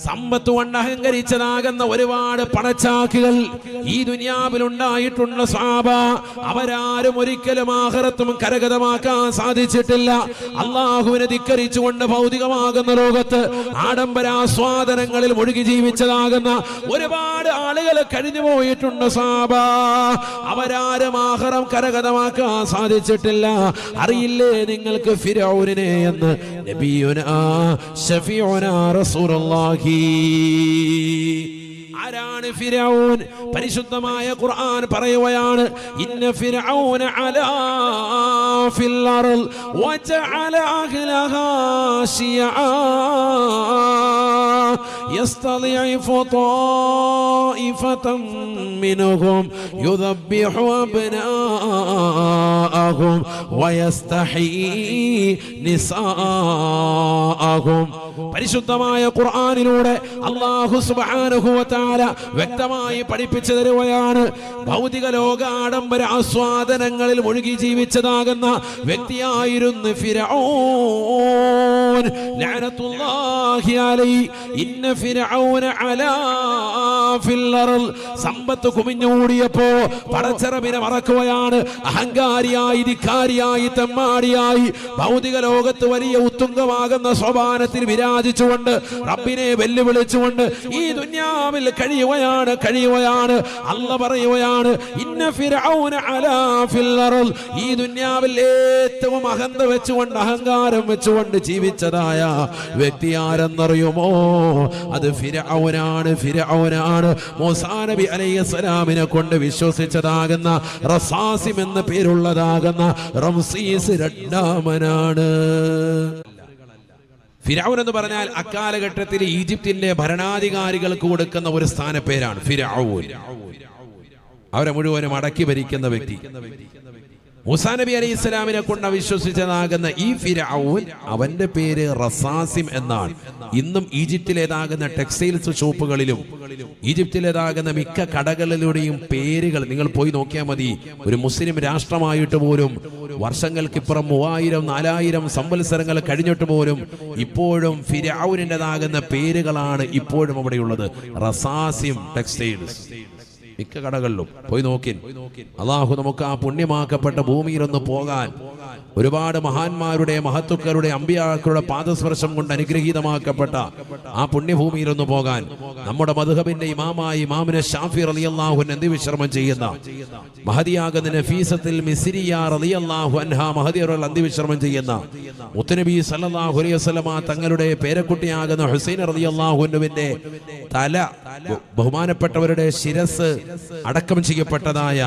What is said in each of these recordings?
സമ്പത്ത് കൊണ്ട് അഹങ്കരിച്ചതാകുന്ന ഒരുപാട് പണച്ചാക്കുകൾ ഈ ദുനിയാവിൽ ഉണ്ടായിട്ടുണ്ട് സ്വഹാബ. അവരാരും ഒരിക്കലും ആഖിറത്തും കരഗതമാക്കാൻ സാധിച്ചിട്ടില്ല. അള്ളാഹുവിനെ ധിക്കരിച്ചുകൊണ്ട് ഭൗതികമാകുന്ന ലോകത്ത് ആഡംബരാസ്വാദനങ്ങളിൽ മുഴുകി ജീവിച്ചതാകുന്ന ഒരുപാട് ആളുകൾ കഴിഞ്ഞു പോയിട്ടുണ്ട് സ്വഹാബ. അവരാരും ആഖിറം കരഗതമാക്കാൻ സാധിച്ചിട്ടില്ല. അറിയില്ലേ നിങ്ങൾക്ക് ഫിർഔനെ എന്ന്? നബിയുനാ ശഫീഉനാ റസൂലുള്ളാഹി. ആരാണ് ഫിർഔൻ? പരിശുദ്ധമായ ഖുർആൻ പറയുകയാണ്, ഇന്ന ഫിർഔന അലാ ഫിൽ അർള് വജഅല അഹ്ലഹാ ശിയആ യസ്തളിഉ ത്വായിഫതൻ മിൻഹും യുദബ്ബിഹു അബ്നാഅഹും വയസ്തഹീ നിസാഅഹും. പരിശുദ്ധമായ ഖുർആനിലൂടെ അല്ലാഹു സുബ്ഹാനഹു വ തആല വ്യക്തമായി പഠിപ്പിച്ചു തരുകയാണ്. ഭൗതിക ലോക ആഡംബര ആസ്വാദനങ്ങളിൽ മുഴുകി ജീവിച്ചതാകുന്ന വ്യക്തിയായിരുന്നു ഫിർഔൻ ലഅനത്തുല്ലാഹി അലൈഹി. ഇന്ന ഫിർഔന അലാ ഫിൽ അർള്. സമ്പത്ത് കുമിഞ്ഞുകൂടിയപ്പോ പടച്ചറബിനെ മറക്കുകയാണ്. അഹങ്കാരിയായി, ധിക്കാരിയായി, തെമ്മാടിയായി ഭൗതിക ലോകത്ത് വലിയ ഉത്തുംഗമാകുന്ന സോപാനത്തിൽ വിരാജിച്ചുകൊണ്ട് റബ്ബിനെ വെല്ലുവിളിച്ചുകൊണ്ട് ഈ ദുനിയാവിൽ കഴിയുകയാണ്. അല്ലാഹ് പറയുകയാണ്, ഇന്ന ഫിർഔന അലാ ഫിൽ അർള്. ഈ ദുനിയാവിൽ ഏറ്റവും അഹന്ത വെച്ചുകൊണ്ട്, അഹങ്കാരം വെച്ചുകൊണ്ട് ജീവിച്ചതായ വ്യക്തി ആരെന്നറിയുമോ? അത് ഫിർഔനാണ്. മൂസാ നബി അലൈഹിസ്സലാമിനെ കൊണ്ട് വിശ്വസിച്ചതാകുന്ന റസാസിം എന്ന പേരുള്ളതാകുന്ന റംസീസ് രണ്ടാമനാണ്. ഫിർഔൻ എന്ന് പറഞ്ഞാൽ അക്കാലഘട്ടത്തിൽ ഈജിപ്തിന്റെ ഭരണാധികാരികൾക്ക് കൊടുക്കുന്ന ഒരു സ്ഥാനപ്പേരാണ് ഫിർഔൻ. അവരെ മുഴുവനും അടക്കി ഭരിക്കുന്ന വ്യക്തി. മൂസാ നബി അലൈഹി സ്വലാമിനെ കൊണ്ട് വിശ്വസിച്ചതാകുന്ന ഈ ഫിർഔൻ, അവന്റെ പേര് റസാസിം എന്നാണ്. ഇന്നും ഈജിപ്തിലേതാകുന്ന ടെക്സ്റ്റൈൽസ് ഷോപ്പുകളിലും ഈജിപ്തിലേതാകുന്ന മിക്ക കടകളിലൂടെയും പേരുകൾ നിങ്ങൾ പോയി നോക്കിയാൽ മതി. ഒരു മുസ്ലിം രാഷ്ട്രമായിട്ട് പോലും വർഷങ്ങൾക്കിപ്പുറം 3000-4000 സംവത്സരങ്ങൾ കഴിഞ്ഞിട്ട് പോലും ഇപ്പോഴും ഫിർഔനിൻ്റെതാകുന്ന പേരുകളാണ് ഇപ്പോഴും അവിടെയുള്ളത്. റസാസിം ടെക്സ്റ്റൈൽസ് മിക്ക കടകളിലും പോയി നോക്കി. അള്ളാഹു നമുക്ക് ആ പുണ്യമാക്കപ്പെട്ട ഭൂമിയിലൊന്ന് പോകാൻ, ഒരുപാട് മഹാന്മാരുടെ, മഹത്തുക്കളുടെ, അമ്പിയാക്കളുടെ പാദസ്പർശം കൊണ്ട് അനുഗ്രഹീതമാക്കപ്പെട്ട ആ പുണ്യഭൂമിയിലൊന്ന് പോകാൻ നമ്മുടെ മദ്ഹബിന്റെ ഇമാമായ ഇമാമിനെ ശാഫി റളിയല്ലാഹു അൻഹു അന്ത്യവിശ്രമം ചെയ്യുന്ന മഹദിയാകുന്ന നഫീസത്തുൽ മിസ്രിയ റളിയല്ലാഹു അൻഹാ മഹദിയറുൽ അന്ത്യവിശ്രമം ചെയ്യുന്ന മുത്തുനബി സല്ലല്ലാഹു അലൈഹി വസല്ലമ തങ്ങളുടെ പേരക്കുട്ടിയാകുന്ന ഹുസൈൻ റളിയല്ലാഹു അൻഹുവിന്റെ തല, ബഹുമാനപ്പെട്ടവരുടെ ശിരസ് അടക്കം ചെയ്യപ്പെട്ടതായ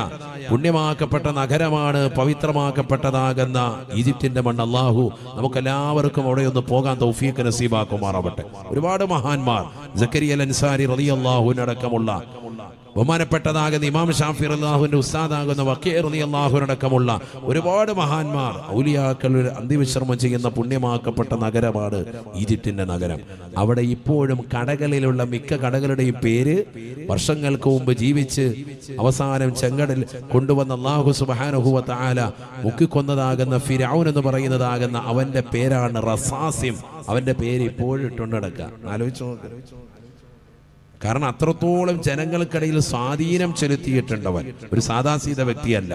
പുണ്യമാക്കപ്പെട്ട നഗരമാണ് പവിത്രമാക്കപ്പെട്ടതാകുന്ന ഈജിപ്തിന്റെ മണ്ണ്. അല്ലാഹു നമുക്കെല്ലാവർക്കും അവിടെ ഒന്ന് പോകാൻ തൗഫീഖ് നസീബാക്കുമാറാവട്ടെ. ഒരുപാട് മഹാന്മാർ, സക്കരിയ അൽ അൻസാരി റളിയല്ലാഹു അൻഹു അടക്കമുള്ള ബഹുമാനപ്പെട്ടതാകുന്ന ഇമാം ഷാഫി റളിയല്ലാഹുവിന്റെ ഉസ്താദാകുന്ന വക്കീ റളിയല്ലാഹു അടക്കമുള്ള ഒരുപാട് മഹാന്മാർ, ഔലിയാക്കളുടെ അന്ത്യവിശ്രമം ചെയ്യുന്ന പുണ്യമാക്കപ്പെട്ട നഗരമാണ് ഈജിപ്തിന്റെ നഗരം. അവിടെ ഇപ്പോഴും കടകളിലുള്ള മിക്ക കടകളുടെയും പേര് വർഷങ്ങൾക്ക് മുമ്പ് ജീവിച്ച് അവസാനം ചെങ്കടൽ കൊണ്ടുവന്ന അല്ലാഹു സുബ്ഹാനഹു വ തആല മുക്കിക്കൊന്നതാകുന്ന ഫിർഔൻ എന്ന് പറയുന്നതാകുന്ന അവന്റെ പേരാണ് റസാസിം. അവന്റെ പേര് ഇപ്പോഴും ഇട്ടുകൊണ്ടിടക്കുക. ആലോചിച്ച് നോക്ക്. കാരണം അത്രത്തോളം ജനങ്ങൾക്കിടയിൽ സ്വാധീനം ചെലുത്തിയിട്ടുണ്ടവൻ. ഒരു സാദാസീത വ്യക്തിയല്ല.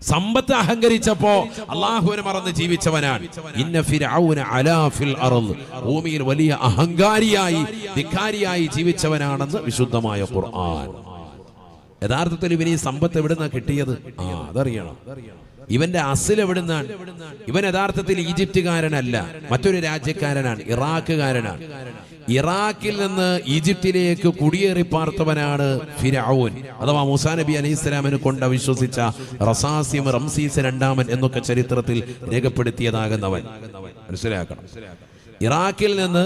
സമ്പത്ത് അഹങ്കരിച്ചപ്പോ അല്ലാഹുവിനെ മറന്ന് ജീവിച്ചവനാണ്. ഇന്ന ഫിർഔന അലാ ഫിൽ അർള്. ഭൂമിയിൽ വലിയ അഹങ്കാരിയായി, ധിക്കാരിയായി ജീവിച്ചവനാണെന്ന് വിശുദ്ധമായ ഖുർആൻ. യഥാർത്ഥത്തിൽ ഇവന് ഈ സമ്പത്ത് എവിടുന്നാ കിട്ടിയത്? അതറിയണം. ഇവന്റെ അസിൽ എവിടുന്നാണ്? ഇവൻ യഥാർത്ഥത്തിൽ ഈജിപ്തുകാരനല്ല, മറ്റൊരു രാജ്യക്കാരനാണ്, ഇറാഖുകാരനാണ്. ഇറാഖിൽ നിന്ന് ഈജിപ്തിലേക്ക് കുടിയേറി പാർത്തവനാണ് ഫിർഔൻ, അഥവാ മൂസാ നബി അലൈഹിസ്സലാമിനെ കൊണ്ട് വിശ്വസിച്ച റസാസിം, റംസീസ് രണ്ടാമൻ എന്നൊക്കെ ചരിത്രത്തിൽ രേഖപ്പെടുത്തിയതാകുന്നവൻ. മനസ്സിലാക്കണം. ഇറാഖിൽ നിന്ന്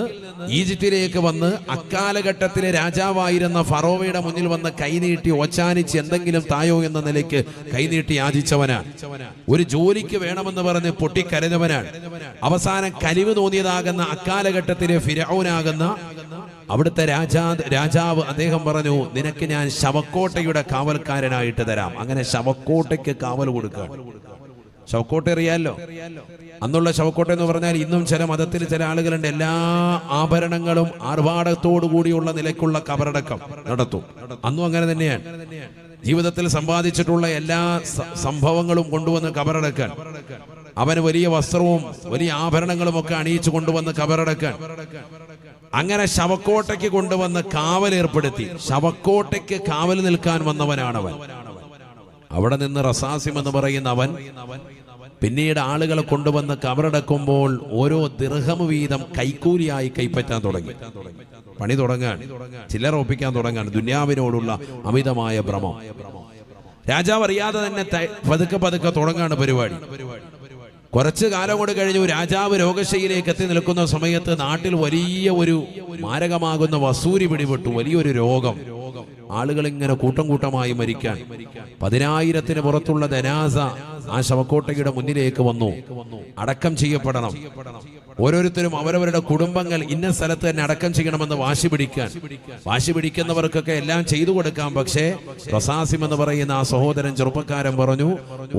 ഈജിപ്തിലേക്ക് വന്ന് അക്കാലഘട്ടത്തിലെ രാജാവായിരുന്ന ഫറോവയുടെ മുന്നിൽ വന്ന് കൈനീട്ടി ഓച്ചാനിച്ച് എന്തെങ്കിലും തായോ എന്ന നിലയ്ക്ക് കൈനീട്ടി യാചിച്ചവനാണ്. ഒരു ജോലിക്ക് വേണമെന്ന് പറഞ്ഞ് പൊട്ടിക്കരഞ്ഞവനാണ്. അവസാനം കനിവ് തോന്നിയതാകുന്ന അക്കാലഘട്ടത്തിലെ ഫിർഔനാകുന്ന അവിടുത്തെ രാജാവ് അദ്ദേഹം പറഞ്ഞു, നിനക്ക് ഞാൻ ശവക്കോട്ടയുടെ കാവൽക്കാരനായിട്ട് തരാം. അങ്ങനെ ശവക്കോട്ടയ്ക്ക് കാവൽ കൊടുക്കുകയാണ്. ശവക്കോട്ട അറിയാലോ. അന്നുള്ള ശവക്കോട്ട എന്ന് പറഞ്ഞാൽ ഇന്നും ചില മതത്തിൽ ചില ആളുകളുണ്ട് എല്ലാ ആഭരണങ്ങളും ആർഭാടത്തോടു കൂടിയുള്ള നിലയ്ക്കുള്ള കബറടക്കം നടത്തും. അന്നും അങ്ങനെ തന്നെയാണ്. ജീവിതത്തിൽ സമ്പാദിച്ചിട്ടുള്ള എല്ലാ സംഭവങ്ങളും കൊണ്ടുവന്ന് കബറടക്കാൻ, അവന് വലിയ വസ്ത്രവും വലിയ ആഭരണങ്ങളും ഒക്കെ അണിയിച്ചു കൊണ്ടുവന്ന് കബറടക്കാൻ, അങ്ങനെ ശവക്കോട്ടയ്ക്ക് കൊണ്ടുവന്ന് കാവലേർപ്പെടുത്തി ശവക്കോട്ടയ്ക്ക് കാവൽ നിൽക്കാൻ വന്നവനാണവൻ. അവിടെ നിന്ന് റസാസിം എന്ന് പറയുന്ന അവൻ പിന്നീട് ആളുകളെ കൊണ്ടുവന്ന് കബറടക്കുമ്പോൾ ഓരോ ദിർഹം വീതം കൈക്കൂലിയായി കൈപ്പറ്റാൻ തുടങ്ങി. പണി തുടങ്ങാൻ, ചില്ലറ ഒപ്പിക്കാൻ തുടങ്ങാൻ, ദുനിയാവിനോടുള്ള അമിതമായ ഭ്രമം. രാജാവ് അറിയാതെ തന്നെ പതുക്കെ പതുക്കെ തുടങ്ങാണ് പരിപാടി. കുറച്ചു കാലം കൊണ്ട് കഴിഞ്ഞു രാജാവ് രോഗശൈലിയിലേക്ക് എത്തി നിൽക്കുന്ന സമയത്ത് നാട്ടിൽ വലിയ ഒരു മാരകമാകുന്ന വസൂരി പിടിപെട്ടു. വലിയൊരു രോഗം. ആളുകൾ ഇങ്ങനെ കൂട്ടം കൂട്ടമായി മരിക്കാൻ. 10,000-ന് പുറത്തുള്ള ജനാസ ആ ശവക്കോട്ടയുടെ മുന്നിലേക്ക് വന്നു. അടക്കം ചെയ്യപ്പെടണം. ഓരോരുത്തരും അവരവരുടെ കുടുംബങ്ങൾ ഇന്ന സ്ഥലത്ത് തന്നെ അടക്കം ചെയ്യണമെന്ന് വാശി പിടിക്കുന്നവർക്കൊക്കെ എല്ലാം ചെയ്തു കൊടുക്കാം. പക്ഷേ റസാസിം എന്ന് പറയുന്ന ആ സഹോദരൻ ചെറുപ്പക്കാരൻ പറഞ്ഞു,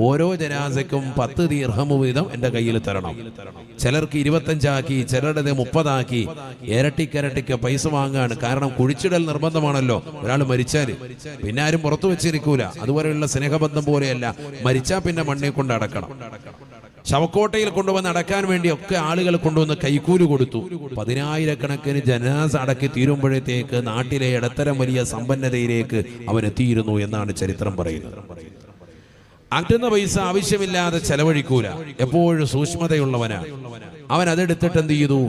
ഓരോ ജനാസയ്ക്കും 10 ദിർഹം വീതം എന്റെ കയ്യിൽ തരണം. ചിലർക്ക് 25 ആക്കി, ചിലരുടെ 30 ആക്കി. ഇരട്ടിക്ക് പൈസ വാങ്ങാണ്. കാരണം കുഴിച്ചിടൽ നിർബന്ധമാണല്ലോ. ഒരാൾ മരിച്ചാല് പിന്നെ ആരും പുറത്തു വെച്ചിരിക്കൂല. അതുപോലെയുള്ള സ്നേഹബന്ധം പോലെയല്ല. മരിച്ചാ പിന്നെ മണ്ണെ കൊണ്ട് അടക്കണം. ശവക്കോട്ടയിൽ കൊണ്ടുവന്ന് അടക്കാൻ വേണ്ടി ഒക്കെ ആളുകൾ കൊണ്ടുവന്ന് കൈക്കൂലി കൊടുത്തു. 10,000-കണക്കിന് ജനാസ അടക്കി തീരുമ്പോഴത്തേക്ക് നാട്ടിലെ ഇടത്തരം വലിയ സമ്പന്നതയിലേക്ക് അവൻ എത്തിയിരുന്നു എന്നാണ് ചരിത്രം പറയുന്നത്. അട്ടുന്ന പൈസ ആവശ്യമില്ലാതെ ചെലവഴിക്കൂല. എപ്പോഴും സൂക്ഷ്മതയുള്ളവനാ അവൻ. അതെടുത്തിട്ട് എന്ത് ചെയ്തു?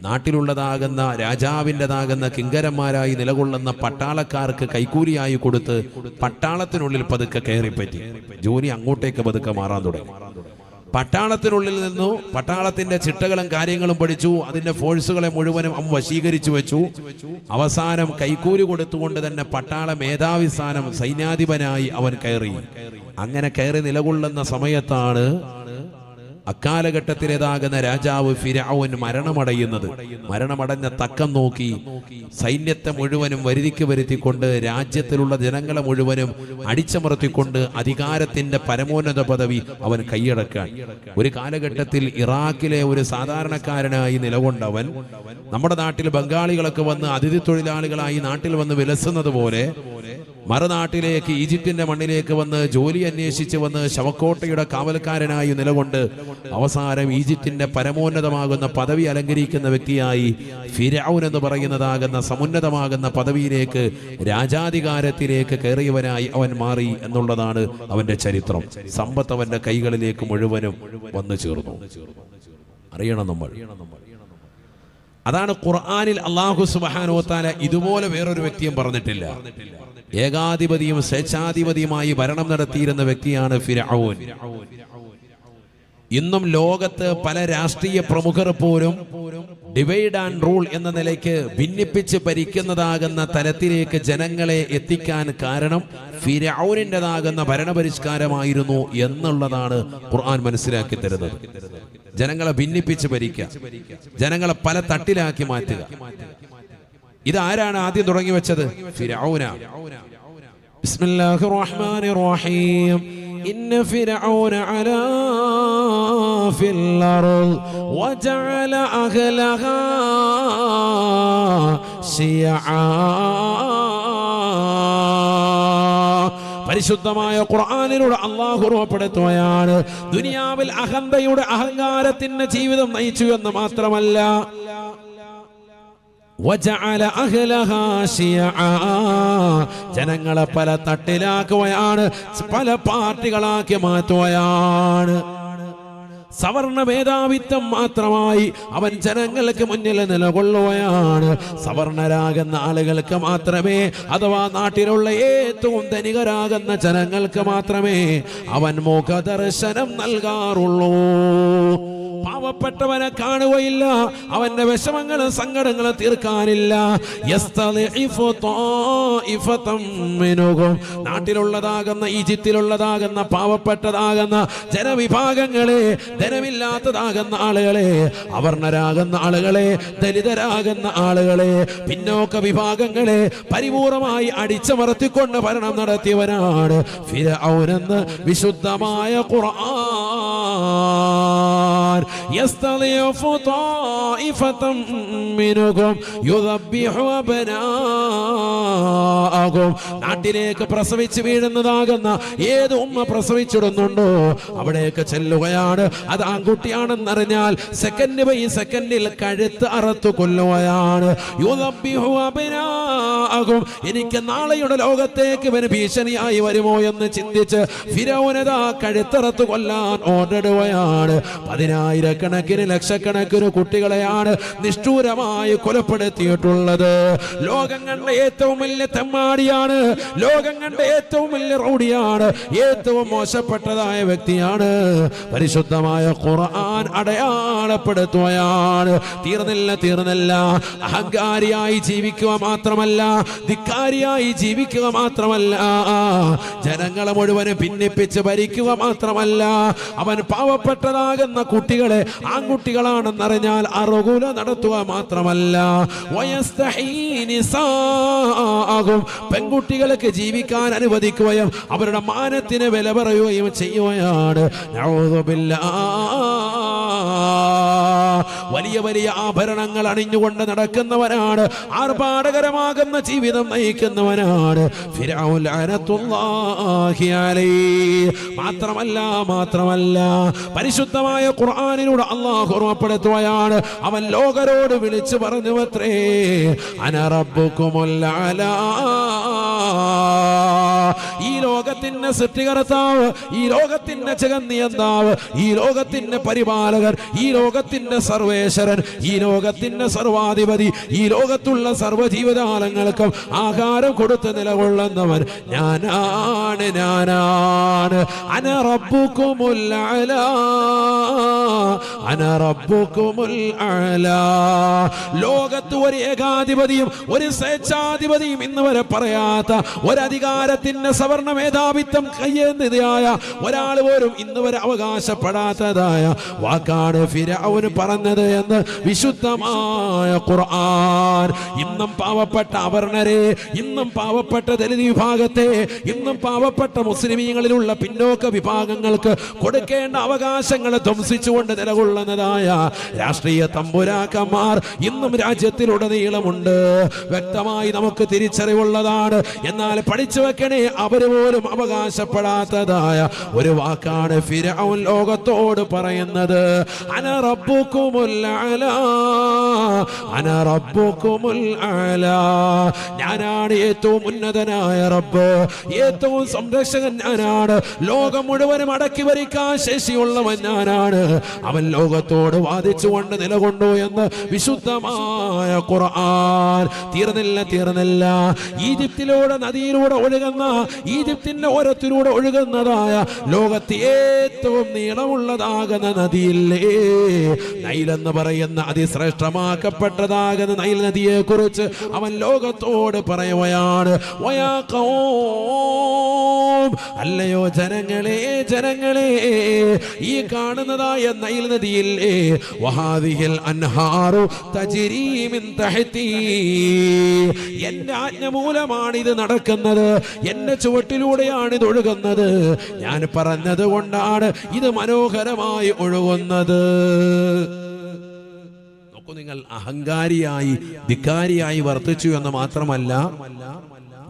നാട്ടിലുള്ളതാകുന്ന രാജാവിൻ്റെതാകുന്ന കിങ്കരന്മാരായി നിലകൊള്ളുന്ന പട്ടാളക്കാർക്ക് കൈക്കൂലിയായി കൊടുത്ത് പട്ടാളത്തിനുള്ളിൽ പതുക്കെ കയറിപ്പറ്റി. ജോലി അങ്ങോട്ടേക്ക് പതുക്കെ മാറാൻ തുടങ്ങി. പട്ടാളത്തിനുള്ളിൽ നിന്നു പട്ടാളത്തിന്റെ ചിട്ടകളും കാര്യങ്ങളും പഠിച്ചു. അതിന്റെ ഫോഴ്സുകളെ മുഴുവനും അവൻ വശീകരിച്ചു വെച്ചു. അവസാനം കൈക്കൂലി കൊടുത്തുകൊണ്ട് തന്നെ പട്ടാള മേധാവി സ്ഥാനം സൈന്യാധിപനായി അവൻ കയറി. അങ്ങനെ കയറി നിലകൊള്ളുന്ന സമയത്താണ് അക്കാലഘട്ടത്തിലേതാകുന്ന രാജാവ് ഫിർഔൻ മരണമടയുന്നത്. മരണമടഞ്ഞ തക്കം നോക്കി സൈന്യത്തെ മുഴുവനും വരുത്തിക്കൊണ്ട് രാജ്യത്തിലുള്ള ജനങ്ങളെ മുഴുവനും അടിച്ചമർത്തിക്കൊണ്ട് അധികാരത്തിന്റെ പരമോന്നത പദവി അവൻ കൈയടക്കാൻ. ഒരു കാലഘട്ടത്തിൽ ഇറാഖിലെ ഒരു സാധാരണക്കാരനായി നിലകൊണ്ടവൻ നമ്മുടെ നാട്ടിൽ ബംഗാളികളൊക്കെ വന്ന് അതിഥി തൊഴിലാളികളായി നാട്ടിൽ വന്ന് വിലസുന്നത് പോലെ മറുനാട്ടിലേക്ക് ഈജിപ്തിന്റെ മണ്ണിലേക്ക് വന്ന് ജോലി അന്വേഷിച്ച് വന്ന് ശവക്കോട്ടയുടെ കാവൽക്കാരനായി നിലകൊണ്ട് അവസാനം ഈജിപ്തിന്റെ പരമോന്നതമാകുന്ന പദവി അലങ്കരിക്കുന്ന വ്യക്തിയായി ഫിർഔൻ എന്ന് പറയുന്നതാകുന്ന സമുന്നതമാകുന്ന പദവിയിലേക്ക്, രാജാധികാരത്തിലേക്ക് കയറിയവനായി അവൻ മാറി എന്നുള്ളതാണ് അവന്റെ ചരിത്രം. സമ്പത്ത് അവന്റെ കൈകളിലേക്ക് മുഴുവനും വന്നു ചേർന്നു. അറിയണം നമ്മൾ. അതാണ് ഖുർആനിൽ അല്ലാഹു സുബ്ഹാനഹു വ തആല ഇതുപോലെ വേറൊരു വ്യക്തിയും പറഞ്ഞിട്ടില്ല. ഏകാധിപതിയും സ്വേച്ഛാധിപതിയുമായി ഭരണം നടത്തിയിരുന്ന വ്യക്തിയാണ് ഫിർഔൻ. ഇന്നും ലോകത്ത് പല രാഷ്ട്രീയ പ്രമുഖർ പോലും ഡിവൈഡ് ആൻഡ് റൂൾ എന്ന നിലയ്ക്ക് ഭിന്നിപ്പിച്ച് ഭരിക്കുന്നതാകുന്ന തലത്തിലേക്ക് ജനങ്ങളെ എത്തിക്കാൻ കാരണം ഫിർഔനിൻ്റെതാകുന്ന ഭരണപരിഷ്കാരമായിരുന്നു എന്നുള്ളതാണ് ഖുർആൻ മനസ്സിലാക്കി തരുന്നത്. ജനങ്ങളെ ഭിന്നിപ്പിച്ച് ഭരിക്കുക, ജനങ്ങളെ പല തട്ടിലാക്കി മാറ്റുക. ഇതാരാണ് ആദ്യം തുടങ്ങി വെച്ചത്? ഫിർഔനാണ്. ബിസ്മില്ലാഹിർ റഹ്മാനിർ റഹീം. ഇന്ന ഫിർഔന അലാ ഫിൽ അർദ് വജഅല അഹ്ലഹാ ശിയആ. പരിശുദ്ധമായ ഖുർആനിലൂടെ അല്ലാഹു ഉറപ്പെടുത്തുകയാണ്, ദുനിയാവിൽ അഹന്തയുടെ അഹങ്കാരത്തിന്റെ ജീവിതം നയിച്ചു എന്ന് മാത്രമല്ല, ജനങ്ങളെ പല തട്ടിലാക്കുകയാണ്, പല പാർട്ടികളാക്കി മാറ്റുകയാണ്. സവർണ മേധാവിത്വം മാത്രമായി അവൻ ജനങ്ങൾക്ക് മുന്നിൽ നിലകൊള്ളുകയാണ്. സവർണരാകുന്ന ആളുകൾക്ക് മാത്രമേ, അഥവാ നാട്ടിലുള്ള ഏറ്റവും ധനികരാകുന്ന ജനങ്ങൾക്ക് മാത്രമേ അവൻ മുഖദർശനം നൽകാറുള്ളൂ. പാവ പാവപ്പെട്ടവനെ കാണുകയില്ല, അവന്റെ വിഷമങ്ങളും സങ്കടങ്ങളും തീർക്കാനില്ല. നാട്ടിലുള്ളതാകുന്ന ഈജിപ്തിലുള്ളതാകുന്ന പാവപ്പെട്ടതാകുന്ന ജനവിഭാഗങ്ങളെ, ധനമില്ലാത്തതാകുന്ന ആളുകളെ, അവർണരാകുന്ന ആളുകളെ, ദലിതരാകുന്ന ആളുകളെ, പിന്നോക്ക വിഭാഗങ്ങളെ പരിപൂർണമായി അടിച്ചമർത്തിക്കൊണ്ട് ഭരണം നടത്തിയവനാണ് ഫിർഔനെന്ന് വിശുദ്ധമായ ഖുർആൻ. യസ്തളിഫു ത്വായിഫതൻ മിൻഹും യുദബ്ബിഹു അബ്നാഅഹും. നാട്ടിലേക്ക് പ്രസവിച്ച് വീഴുന്നതാകുന്ന ഏത് ഉമ്മ പ്രസവിച്ചിടുന്നുണ്ടോ അവിടേക്ക് ചെല്ലുകയാണ്. അത് ആൺകുട്ടിയാണെന്നറിഞ്ഞാൽ സെക്കൻഡ് ബൈ സെക്കൻഡിൽ കഴുത്ത് അറുത്തു കൊല്ലുകയാണ്. യുദബ്ബിഹു അബ്നാഅഹും. എനിക്ക് നാളെയുടെ ലോകത്തേക്ക് ഇവന് ഭീഷണിയായി വരുമോ എന്ന് ചിന്തിച്ച് ഫിർഔനതാ കഴുത്തറുത്തു കൊല്ലാൻ ഓർഡറിടുകയാണ്. 10,000-കണക്കിന് ലക്ഷക്കണക്കിന് കുട്ടികളെയാണ് നിഷ്ഠൂരമായി കൊലപ്പെടുത്തിയിട്ടുള്ളത്. ലോകം കണ്ട ഏറ്റവും വലിയ തെമ്മാടിയാണ്, ലോകം കണ്ട ഏറ്റവും വലിയ റൗഡിയാണ്, ഏറ്റവും മോശപ്പെട്ടതായ വ്യക്തിയാണ്. പരിശുദ്ധമായ ഖുർആൻ അടയാളപ്പെടുത്തുകയാണ്. തീർന്നില്ല. അഹങ്കാരിയായി ജീവിക്കുക മാത്രമല്ല, ധിക്കാരിയായി ജീവിക്കുക മാത്രമല്ല, ജനങ്ങളെ മുഴുവൻ ഭിന്നിപ്പിച്ച് ഭരിക്കുക മാത്രമല്ല, അവൻ പാവപ്പെട്ടതാകുന്ന കുട്ടികളെ ആൺകുട്ടികളാണെന്നറിഞ്ഞാൽ അറുകുല നടത്തുക മാത്രമല്ല, പെൺകുട്ടികൾക്ക് ജീവിക്കാൻ അനുവദിക്കുകയും അവരുടെ മാനത്തിന് വില പറയുകയും ചെയ്യുകയാണ്. വലിയ വലിയ ആഭരണങ്ങൾ അണിഞ്ഞുകൊണ്ട് നടക്കുന്നവനാണ്, ആർഭാടകരമാകുന്ന ജീവിതം നയിക്കുന്നവനാണ് ഫിർഔൻ ലഅനത്തുല്ലാഹി അലൈഹി. മാത്രമല്ല പരിശുദ്ധമായ ഖുർആനിലൂടെ അല്ലാഹു ഓർമ്മപ്പെടുത്തുകയാണ്. അവൻ ലോകരോട് വിളിച്ചു പറഞ്ഞുവത്രേ, അന റബ്ബുകുമുൽ അലാ. ഈ ലോകത്തിന്റെ സൃഷ്ടികർത്താവ്, ഈ ലോകത്തിന്റെ ജഗന്നിയന്താവ്, ഈ ലോകത്തിന്റെ പരിപാലകർ, ഈ ലോകത്തിന്റെ സർവേശ്വരൻ, ഈ ലോകത്തിന്റെ സർവാധിപതി, ഈ ലോകത്തുള്ള സർവ്വജീവജാലങ്ങൾക്കും ആഹാരം കൊടുത്ത് നിലകൊള്ളുന്നവൻ ഞാനാണ്. അന റബ്ബുകുമുൽ അലാ, അന റബ്ബുകുമുൽ അലാ. ലോകത്ത് ഒരു ഏകാധിപതിയും ഒരു സ്വേച്ഛാധിപതിയും ഇന്ന് വരെ പറയാത്ത, ഒരധികാരത്തിന്റെ സവർണ മേധാവിത്വം കയ്യേന്തിയായ ഒരാൾ പോലും ഇന്ന് വരെ അവകാശപ്പെടാത്തതായ വാക്കാണ് ഫിർഔൻ പറഞ്ഞത് എന്ന് വിശുദ്ധമായ ഖുർആൻ. ഇന്നും പാവപ്പെട്ട അവർണരെ, ഇന്നും പാവപ്പെട്ട ദലിത് വിഭാഗത്തെ, ഇന്നും പാവപ്പെട്ട മുസ്ലിമീങ്ങളിലുള്ള പിന്നോക്ക വിഭാഗങ്ങൾക്ക് കൊടുക്കേണ്ട അവകാശങ്ങളെ ധ്വംസിച്ചുകൊണ്ട് നിലകൊള്ളുന്നതായ രാഷ്ട്രീയ തമ്പുരാക്കന്മാർ ഇന്നും രാജ്യത്തിലുടനീളമുണ്ട്. വ്യക്തമായി നമുക്ക് തിരിച്ചറിവുള്ളതാണ്. എന്നാൽ പഠിച്ചു വെക്കണേ, അവര് പോലും അവകാശപ്പെടാത്തതായ ഒരു വാക്കാണ് ഫിർഔൻ ലോകത്തോട് പറയുന്നത്. അന റബ്ബുകുമുൽ അലാ, അന റബ്ബുകുമുൽ അലാ. ഞാനാണ് ഏറ്റവും ഉന്നതനായ റബ്ബ്, ഏറ്റവും സംരക്ഷകൻ ഞാനാണ്, ലോകം മുഴുവനും അടക്കി ഭരിക്കാൻ ശേഷിയുള്ളവൻ ഞാനാണ്. അവൻ ലോകത്തോട് വാദിച്ചുകൊണ്ട് നിലകൊണ്ടു എന്ന് വിശുദ്ധമായ ഖുർആൻ. തീർന്നില്ല. ഈജിപ്തിലൂടെ നദിയിലൂടെ ഒഴുകുന്ന, ഈജിപ്തിന്റെ ഓരത്തിലൂടെ ഒഴുകുന്നതായ ലോകത്തെ ഏറ്റവും നീളമുള്ളതാകുന്ന നദിയില്ലേ നൈൽ എന്ന് പറയുന്ന അതിശ്രേഷ്ഠമാക്കപ്പെട്ടതാകുന്ന നൈൽ നദിയെ കുറിച്ച് അവൻ ലോകത്തോട് പറയുകയാണ്. അല്ലയോ ജനങ്ങളെ, ഈ കാണുന്നതായ നൈൽ നദിയില്ലേ, വഹാദിഹിൽ അൻഹാറു തജ്രീ മിൻ തഹ്തി. എന്റെ ആജ്ഞ മൂലമാണ് ഇത് നടക്കുന്നത്, എന്റെ ചുവട്ടിലൂടെയാണ് ഇത് ഒഴുകുന്നത്. ഞാൻ പറഞ്ഞത് കൊണ്ടാണ് ഇത് മനോഹരമായി ഒഴുകുന്നത്. നോക്കൂ നിങ്ങൾ, അഹങ്കാരിയായി ധിക്കാരിയായി വർത്തിച്ചു എന്ന് മാത്രമല്ല,